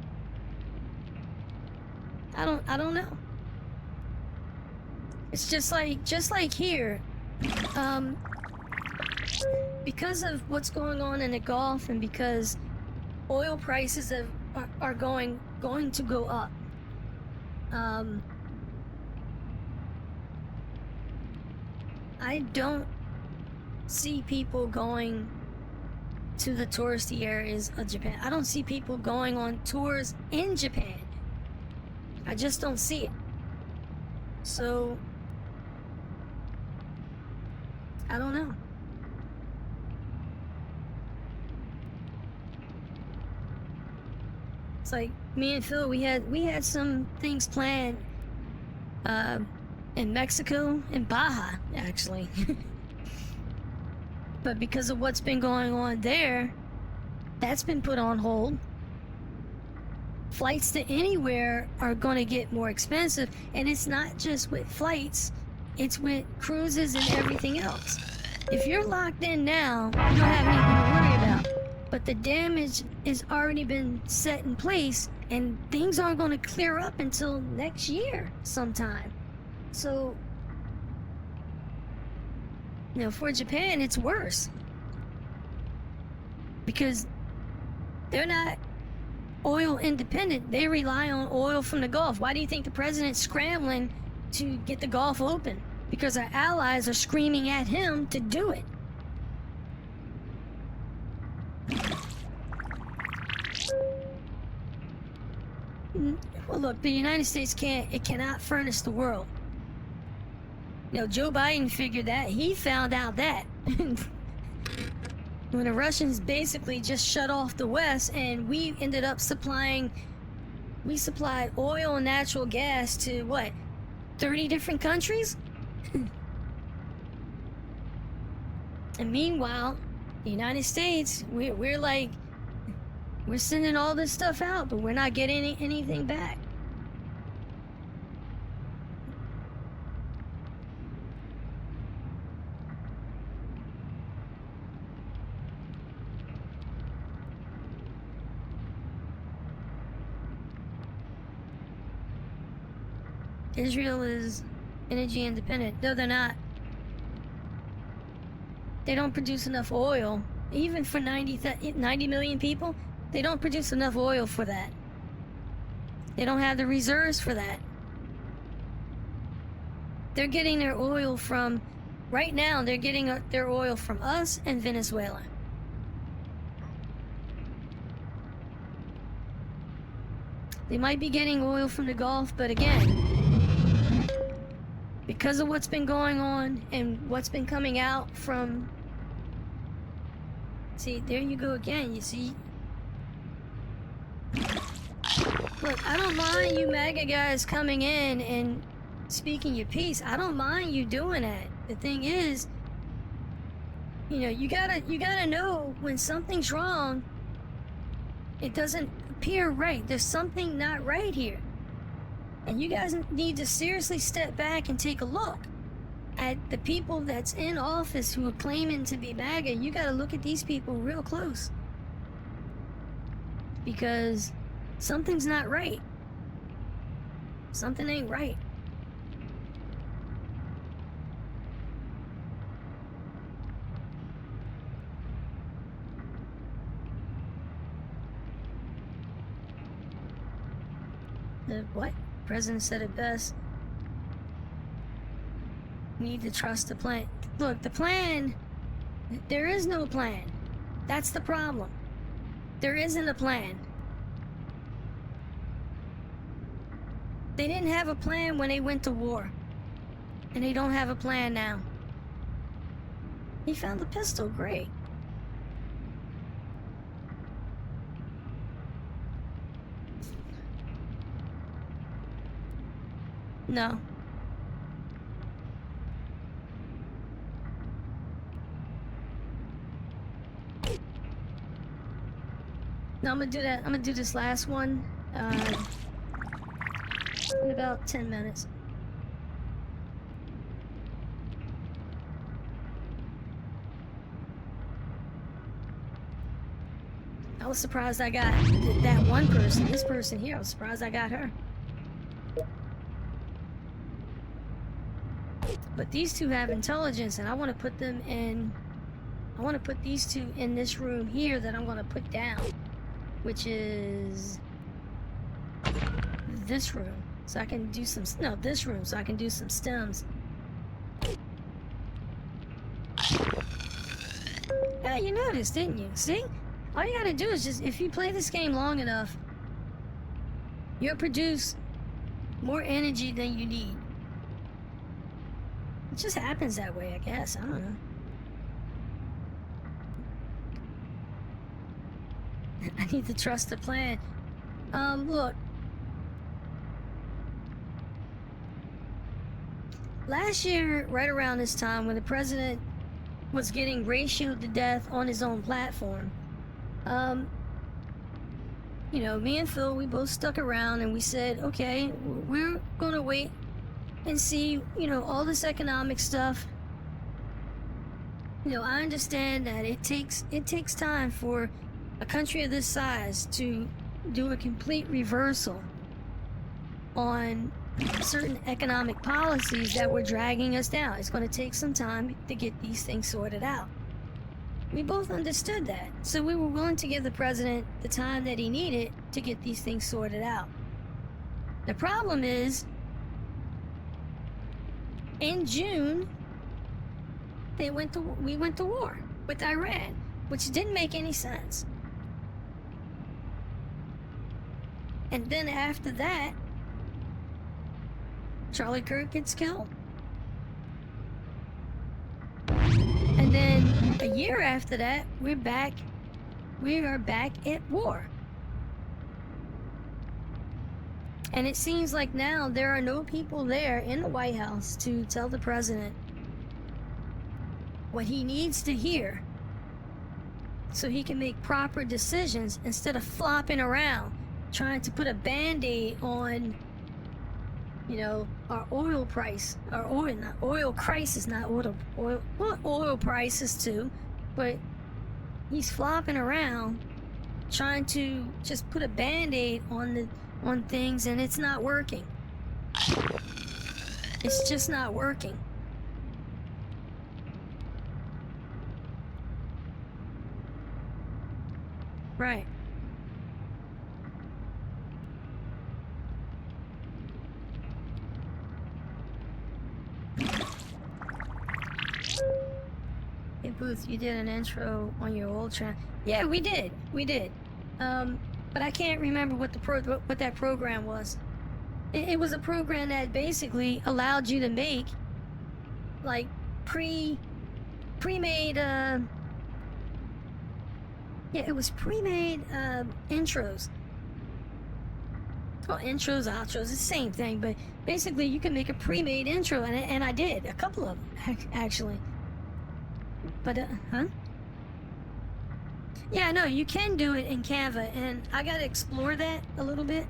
I don't know. It's just like here, because of what's going on in the Gulf, and because oil prices are going to go up. I don't see people going to the touristy areas of Japan. I don't see people going on tours in Japan. I just don't see it. So, I don't know. It's like me and Phil, we had some things planned in Mexico, in Baja, actually. But because of what's been going on there, that's been put on hold. Flights to anywhere are going to get more expensive, and it's not just with flights, it's with cruises and everything else. If you're locked in now, you don't have anything to worry about. But the damage has already been set in place, and things aren't going to clear up until next year sometime. So, you know, for Japan, it's worse. Because they're not oil independent. They rely on oil from the Gulf. Why do you think the president's scrambling to get the Gulf open? Because our allies are screaming at him to do it. Well, look, the United States cannot furnish the world. You know, Joe Biden figured that. He found out that. When the Russians basically just shut off the West, and we ended up supplied oil and natural gas to what, 30 different countries? And meanwhile, the United States, we're sending all this stuff out, but we're not getting anything back. Israel is energy independent. No, they're not. They don't produce enough oil. Even for 90 million people, they don't produce enough oil for that. They don't have the reserves for that. They're getting their oil from, right now, they're getting their oil from us and Venezuela. They might be getting oil from the Gulf, but again, because of what's been going on and what's been coming out from... See, there you go again, you see? Look, I don't mind you MAGA guys coming in and speaking your piece. I don't mind you doing that. The thing is, you know, you gotta know when something's wrong, it doesn't appear right. There's something not right here. And you guys need to seriously step back and take a look at the people that's in office who are claiming to be MAGA. You gotta look at these people real close. because something's not right. Something ain't right. What? The president said it best. We need to trust the plan. Look, the plan, there is no plan. That's the problem. There isn't a plan. They didn't have a plan when they went to war. And they don't have a plan now. He found the pistol, great. No. No, I'm gonna do that. I'm gonna do this last one in about 10 minutes. I was surprised I got that one person. This person here, I was surprised I got her. But these two have intelligence, and I want to put them in. I want to put these two in this room here that I'm going to put down, which is this room. So I can do some. No, this room, so I can do some stems. Yeah, you noticed, didn't you? See? All you gotta do is just, if you play this game long enough, you'll produce more energy than you need. It just happens that way, I guess. I don't know. I need to trust the plan. Look. Last year, right around this time, when the president was getting ratioed to death on his own platform, you know, me and Phil, we both stuck around and we said, okay, we're gonna wait and see, you know, all this economic stuff. You know, I understand that it takes time for a country of this size to do a complete reversal on certain economic policies that were dragging us down. It's going to take some time to get these things sorted out. We both understood that, so we were willing to give the president the time that he needed to get these things sorted out. The problem is, in June, we went to war with Iran, which didn't make any sense. And then after that, Charlie Kirk gets killed. And then a year after that, we are back at war. And it seems like now there are no people there in the White House to tell the president what he needs to hear so he can make proper decisions instead of flopping around trying to put a band-aid on, you know, our oil price, our oil crisis, not oil, well, oil prices too, but he's flopping around trying to just put a band-aid on things, and it's not working. It's just not working. Right. Hey Booth, you did an intro on your old channel. Yeah, we did. But I can't remember what what that program was. It was a program that basically allowed you to make like pre-made yeah, it was pre-made intros. Well, intros, outros, it's the same thing, but basically you can make a pre-made intro, and I did a couple of them actually. But huh? Yeah, no, you can do it in Canva, and I gotta explore that a little bit.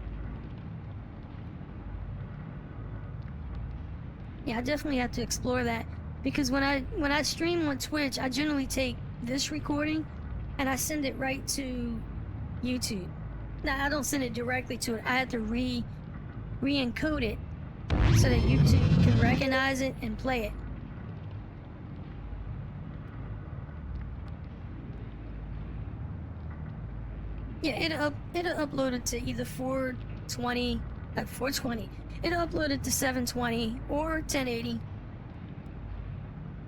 Yeah, I definitely have to explore that, because when I stream on Twitch, I generally take this recording and I send it right to YouTube. Now I don't send it directly to it. I have to re-encode it so that YouTube can recognize it and play it. Yeah, it'll upload it to either 420, 420. It'll upload it to 720 or 1080.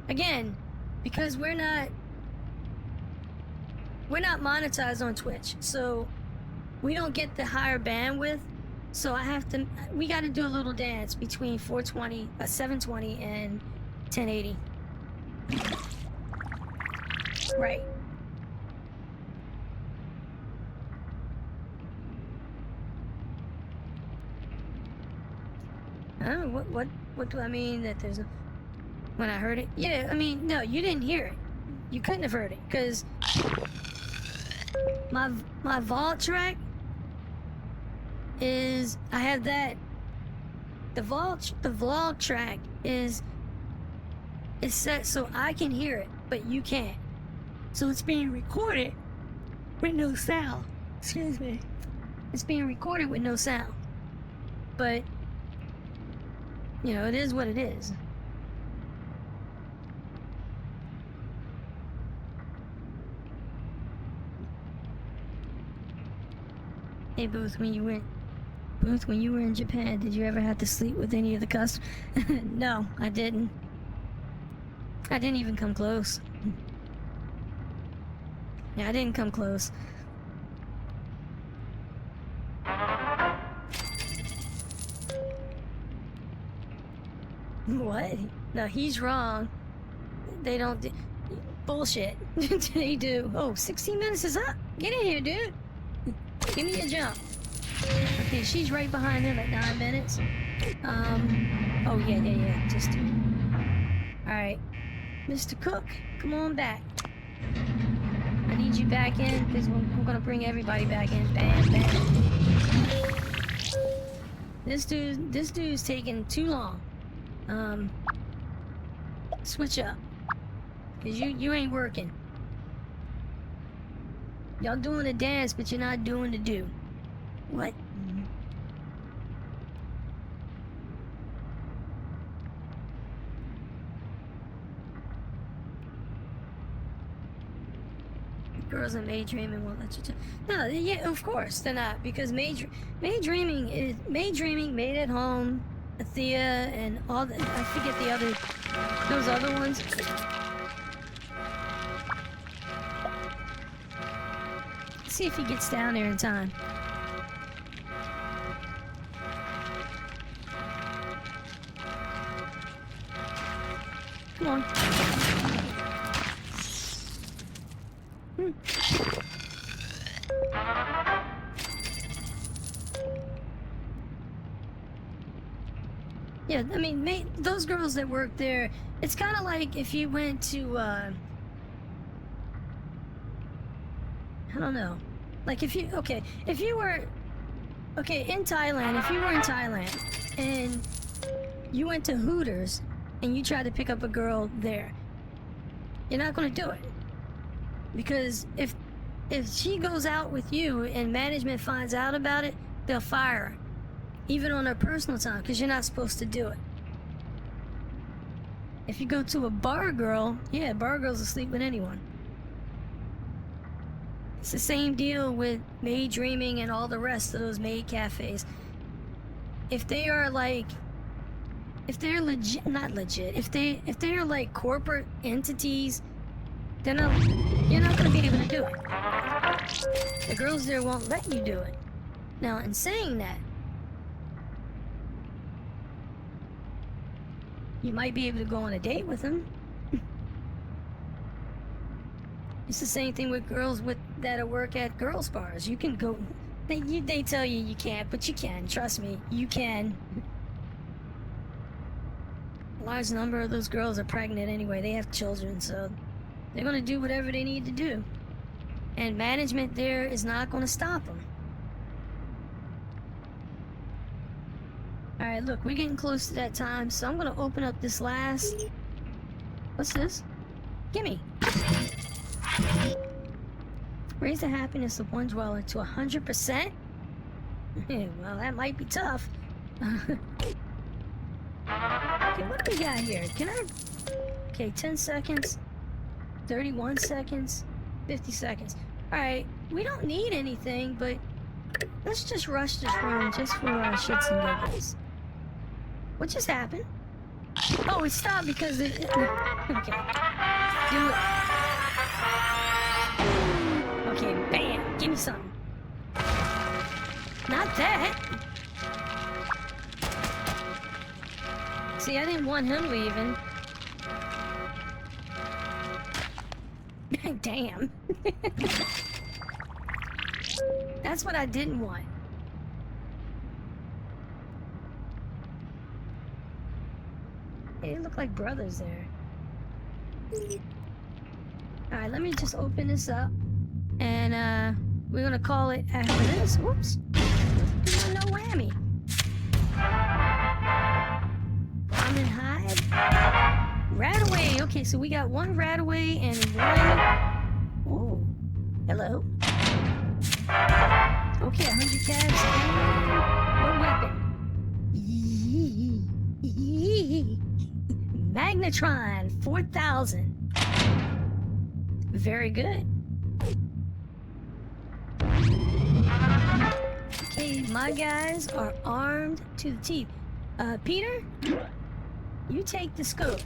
Again, because we're not monetized on Twitch, so we don't get the higher bandwidth. So we got to do a little dance between 420, 720 and 1080. Right. Oh, what do I mean that there's a... When I heard it? Yeah, I mean, no, you didn't hear it. You couldn't have heard it, because my vault track is... I have that... The vlog track is set so I can hear it, but you can't. So it's being recorded with no sound. Excuse me. It's being recorded with no sound. But... you know, it is what it is. Hey Booth, when you were in Japan, did you ever have to sleep with any of the customers? No, I didn't. I didn't even come close. Yeah, I didn't come close. What? No, he's wrong. They don't do... Bullshit. They do. Oh, 16 minutes is up. Get in here, dude. Give me a jump. Okay, she's right behind him at 9 minutes. Oh, yeah. Just... Alright. Mr. Cook, come on back. I need you back in, because we're gonna bring everybody back in. Bam, bam. This dude's taking too long. Switch up. Cause you ain't working. Y'all doing the dance, but you're not doing the do. What? Girls in Maydreaming won't let you No, yeah, of course they're not, because Maydreaming is Made at Home, Athea, and all the, I forget those other ones. Let's see if he gets down there in time. Come on. Yeah, I mean, those girls that work there, it's kind of like if you went to, I don't know, like if you were in Thailand and you went to Hooters and you tried to pick up a girl there, you're not going to do it. Because if she goes out with you and management finds out about it, they'll fire her. Even on her personal time, because you're not supposed to do it. If you go to a bar girl, yeah, bar girls will sleep with anyone. It's the same deal with Maydreaming and all the rest of those maid cafes. If they are like... If they're legit... Not legit. If they are like corporate entities... you're not going to be able to do it. The girls there won't let you do it. Now, in saying that, you might be able to go on a date with them. It's the same thing with girls that work at girls' bars. You can go... They tell you you can't, but you can. Trust me, you can. A large number of those girls are pregnant anyway. They have children, so... they're going to do whatever they need to do. And management there is not going to stop them. Alright, look, we're getting close to that time, so I'm going to open up this last... What's this? Gimme! Raise the happiness of one dweller to 100%? Well, that might be tough. Okay, what do we got here? Can I... Okay, 10 seconds. 31 seconds. 50 seconds. Alright, we don't need anything, but... Let's just rush this room just for shits and giggles. What just happened? Oh, it stopped because it... Okay. Do it. Okay, bam! Give me something. Not that! See, I didn't want him leaving. Damn. That's what I didn't want. Hey, they look like brothers there. Alright, let me just open this up. And, we're gonna call it after this. Whoops. No whammy. I'm in hide. Rataway. Okay, so we got one Rataway and one... Oh, hello. Okay, 100 calves and what weapon? Magnetron 4000. Very good. Okay, my guys are armed to the teeth. Peter, you take the scope.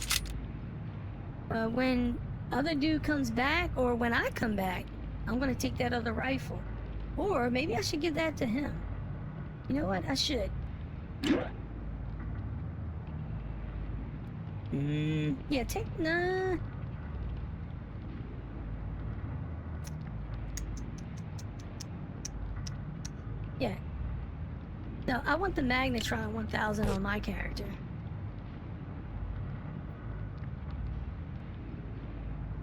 When other dude comes back, or when I come back, I'm gonna take that other rifle. Or maybe I should give that to him. You know what? I should. Yeah, take... Nah. Yeah. No, I want the Magnetron 1000 on my character.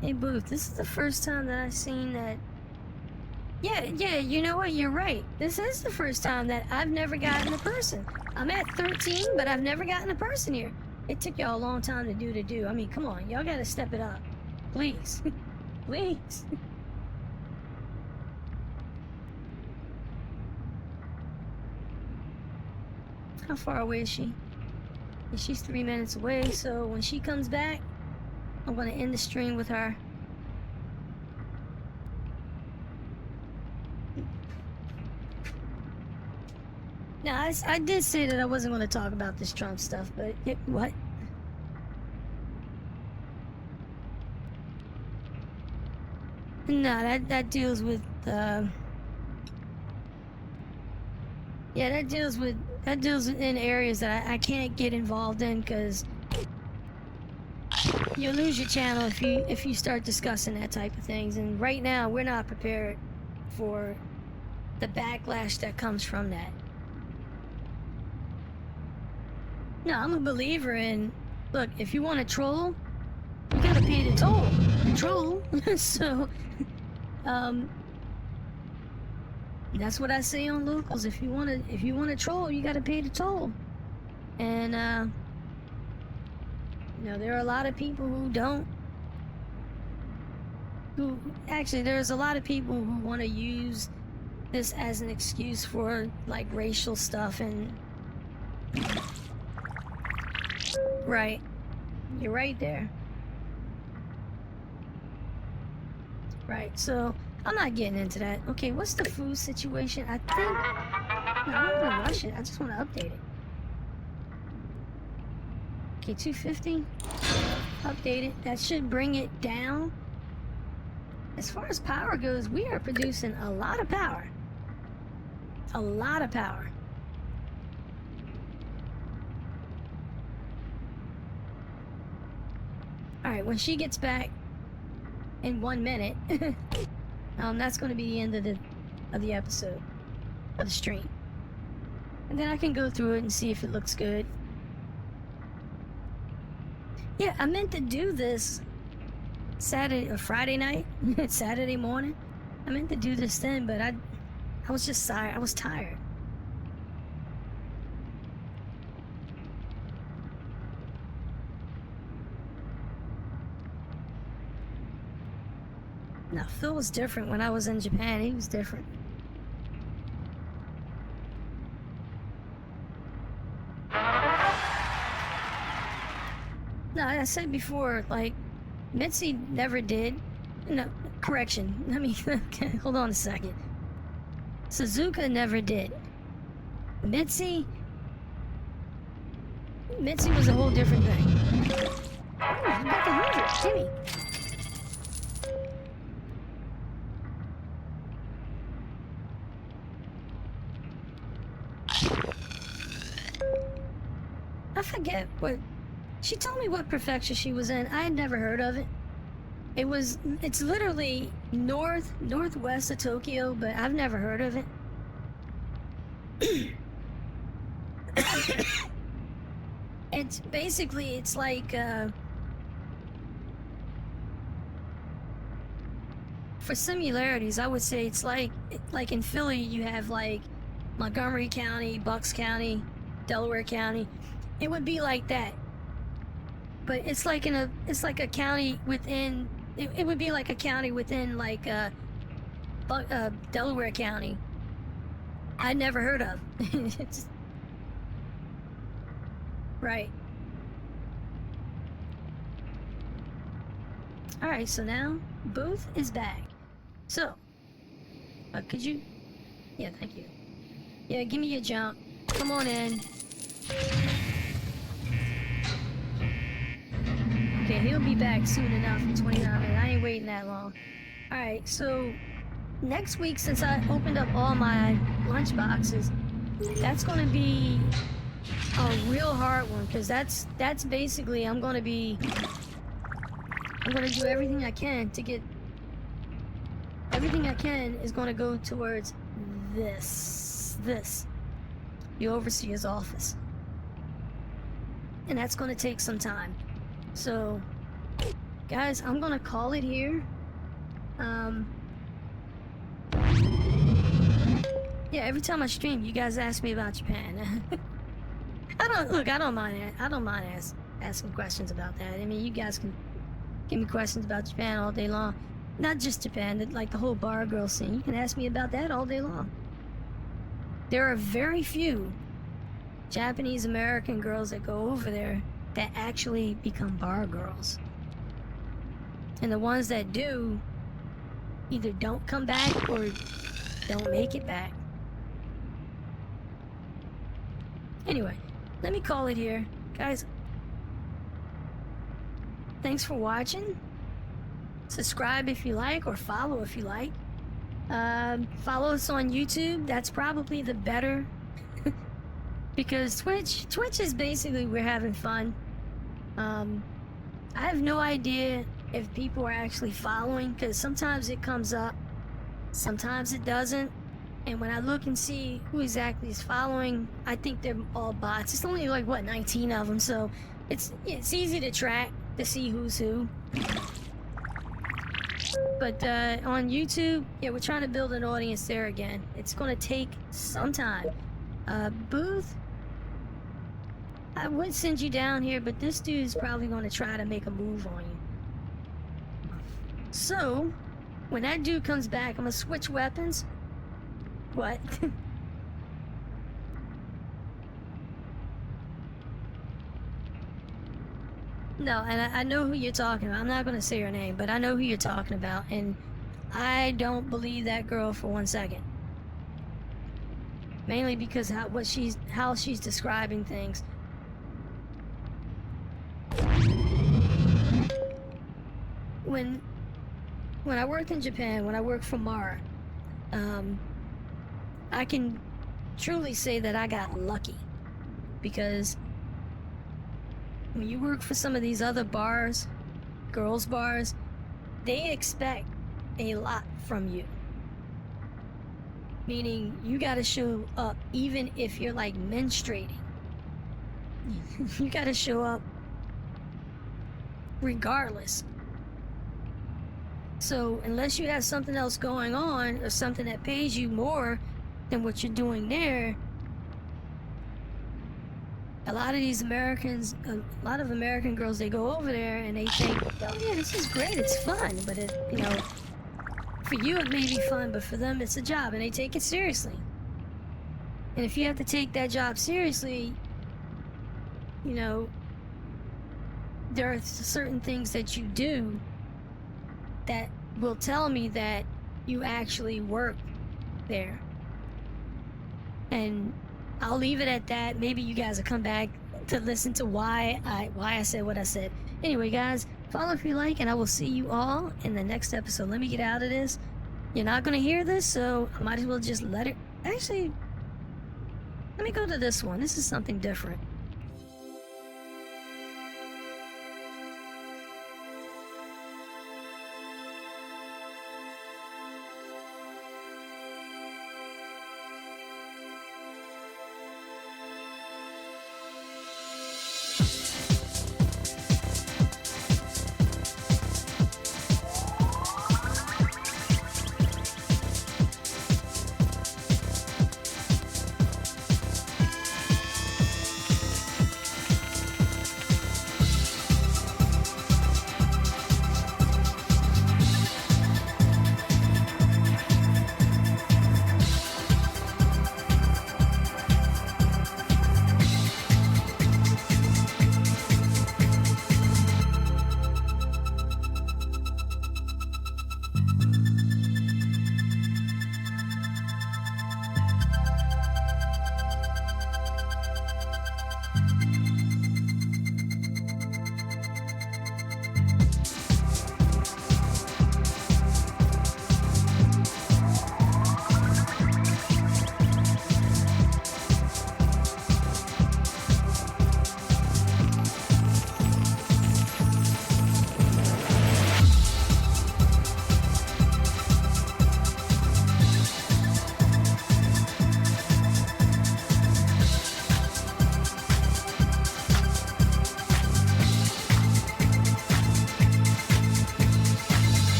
Hey, Booth, this is the first time that I've seen that... Yeah, you know what? You're right. This is the first time that I've never gotten a person. I'm at 13, but I've never gotten a person here. It took y'all a long time to do. I mean, come on. Y'all gotta step it up. Please. Please. How far away is she? She's 3 minutes away, so when she comes back, I'm gonna end the stream with her. Now, I did say that I wasn't going to talk about this Trump stuff, but what? No, that deals with yeah, that deals in areas that I can't get involved in, because you'll lose your channel if you start discussing that type of things. And right now, we're not prepared for the backlash that comes from that. No, I'm a believer in, look, if you want to troll, you gotta pay the toll. Troll. So, that's what I say on locals. If you wanna troll, you gotta pay the toll. And you know, there are a lot of people who don't. There's a lot of people who want to use this as an excuse for like racial stuff and. Right. You're right there. Right, so I'm not getting into that. Okay, what's the food situation? I think... No, I'm not gonna rush it. I just want to update it. Okay, 250. Update it. That should bring it down. As far as power goes, we are producing a lot of power. A lot of power. Alright, when she gets back in 1 minute, that's going to be the end of the episode, of the stream. And then I can go through it and see if it looks good. Yeah, I meant to do this Saturday or Friday night, Saturday morning. I meant to do this then, but I was just tired. I was tired. No, Phil was different when I was in Japan. He was different. No, I said before, like, Mitzi never did. No, correction. Let me, okay, hold on a second. Suzuka never did. Mitzi was a whole different thing. Oh, I'm back at 100. Gimme. I forget what... She told me what prefecture she was in. I had never heard of it. It's literally northwest of Tokyo, but I've never heard of it. It's basically, it's like, for similarities, I would say it's like in Philly, you have like Montgomery County, Bucks County, Delaware County. It would be like that. But it's like it's like a county within, it would be like a county within like, Delaware County. I'd never heard of. It's, right. Alright, so now Booth is back. So, could you? Yeah, thank you. Yeah, give me a jump. Come on in. Okay, he'll be back soon enough in 29 minutes. I ain't waiting that long. Alright, so next week, since I opened up all my lunch boxes, that's going to be a real hard one, because that's basically, I'm going to do everything I can to get, everything I can is going to go towards this, the overseer's office. And that's going to take some time. So, guys, I'm going to call it here. Yeah, every time I stream, you guys ask me about Japan. I don't mind asking questions about that. I mean, you guys can give me questions about Japan all day long. Not just Japan, like the whole bar girl scene. You can ask me about that all day long. There are very few Japanese American girls that go over there that actually become bar girls. And the ones that do either don't come back or don't make it back. Anyway, let me call it here. Guys, thanks for watching. Subscribe if you like, or follow if you like. Follow us on YouTube. That's probably the better. Because Twitch is basically, we're having fun. I have no idea if people are actually following, because sometimes it comes up, sometimes it doesn't. And when I look and see who exactly is following, I think they're all bots. It's only like, what, 19 of them, so it's easy to track, to see who's who. But on YouTube, yeah, we're trying to build an audience there again. It's going to take some time. Booth, I would send you down here, but this dude's probably going to try to make a move on you. So, when that dude comes back, I'm going to switch weapons. What? No, and I know who you're talking about. I'm not going to say her name, but I know who you're talking about, and I don't believe that girl for 1 second. Mainly because how she's describing things. When I worked in Japan, when I worked for Mara, I can truly say that I got lucky, because when you work for some of these other bars, girls bars, they expect a lot from you. Meaning, you gotta show up even if you're like menstruating. You gotta show up regardless. So, unless you have something else going on, or something that pays you more than what you're doing there, a lot of these Americans, a lot of American girls, they go over there and they think, oh yeah, this is great, it's fun, but For you, it may be fun, but for them, it's a job, and they take it seriously. And if you have to take that job seriously, you know, there are certain things that you do that will tell me that you actually work there. And I'll leave it at that. Maybe you guys will come back to listen to why I said what I said. Anyway, guys, follow if you like, and I will see you all in the next episode. Let me get out of this. You're not going to hear this, so I might as well just let it. Actually, let me go to this one. This is something different.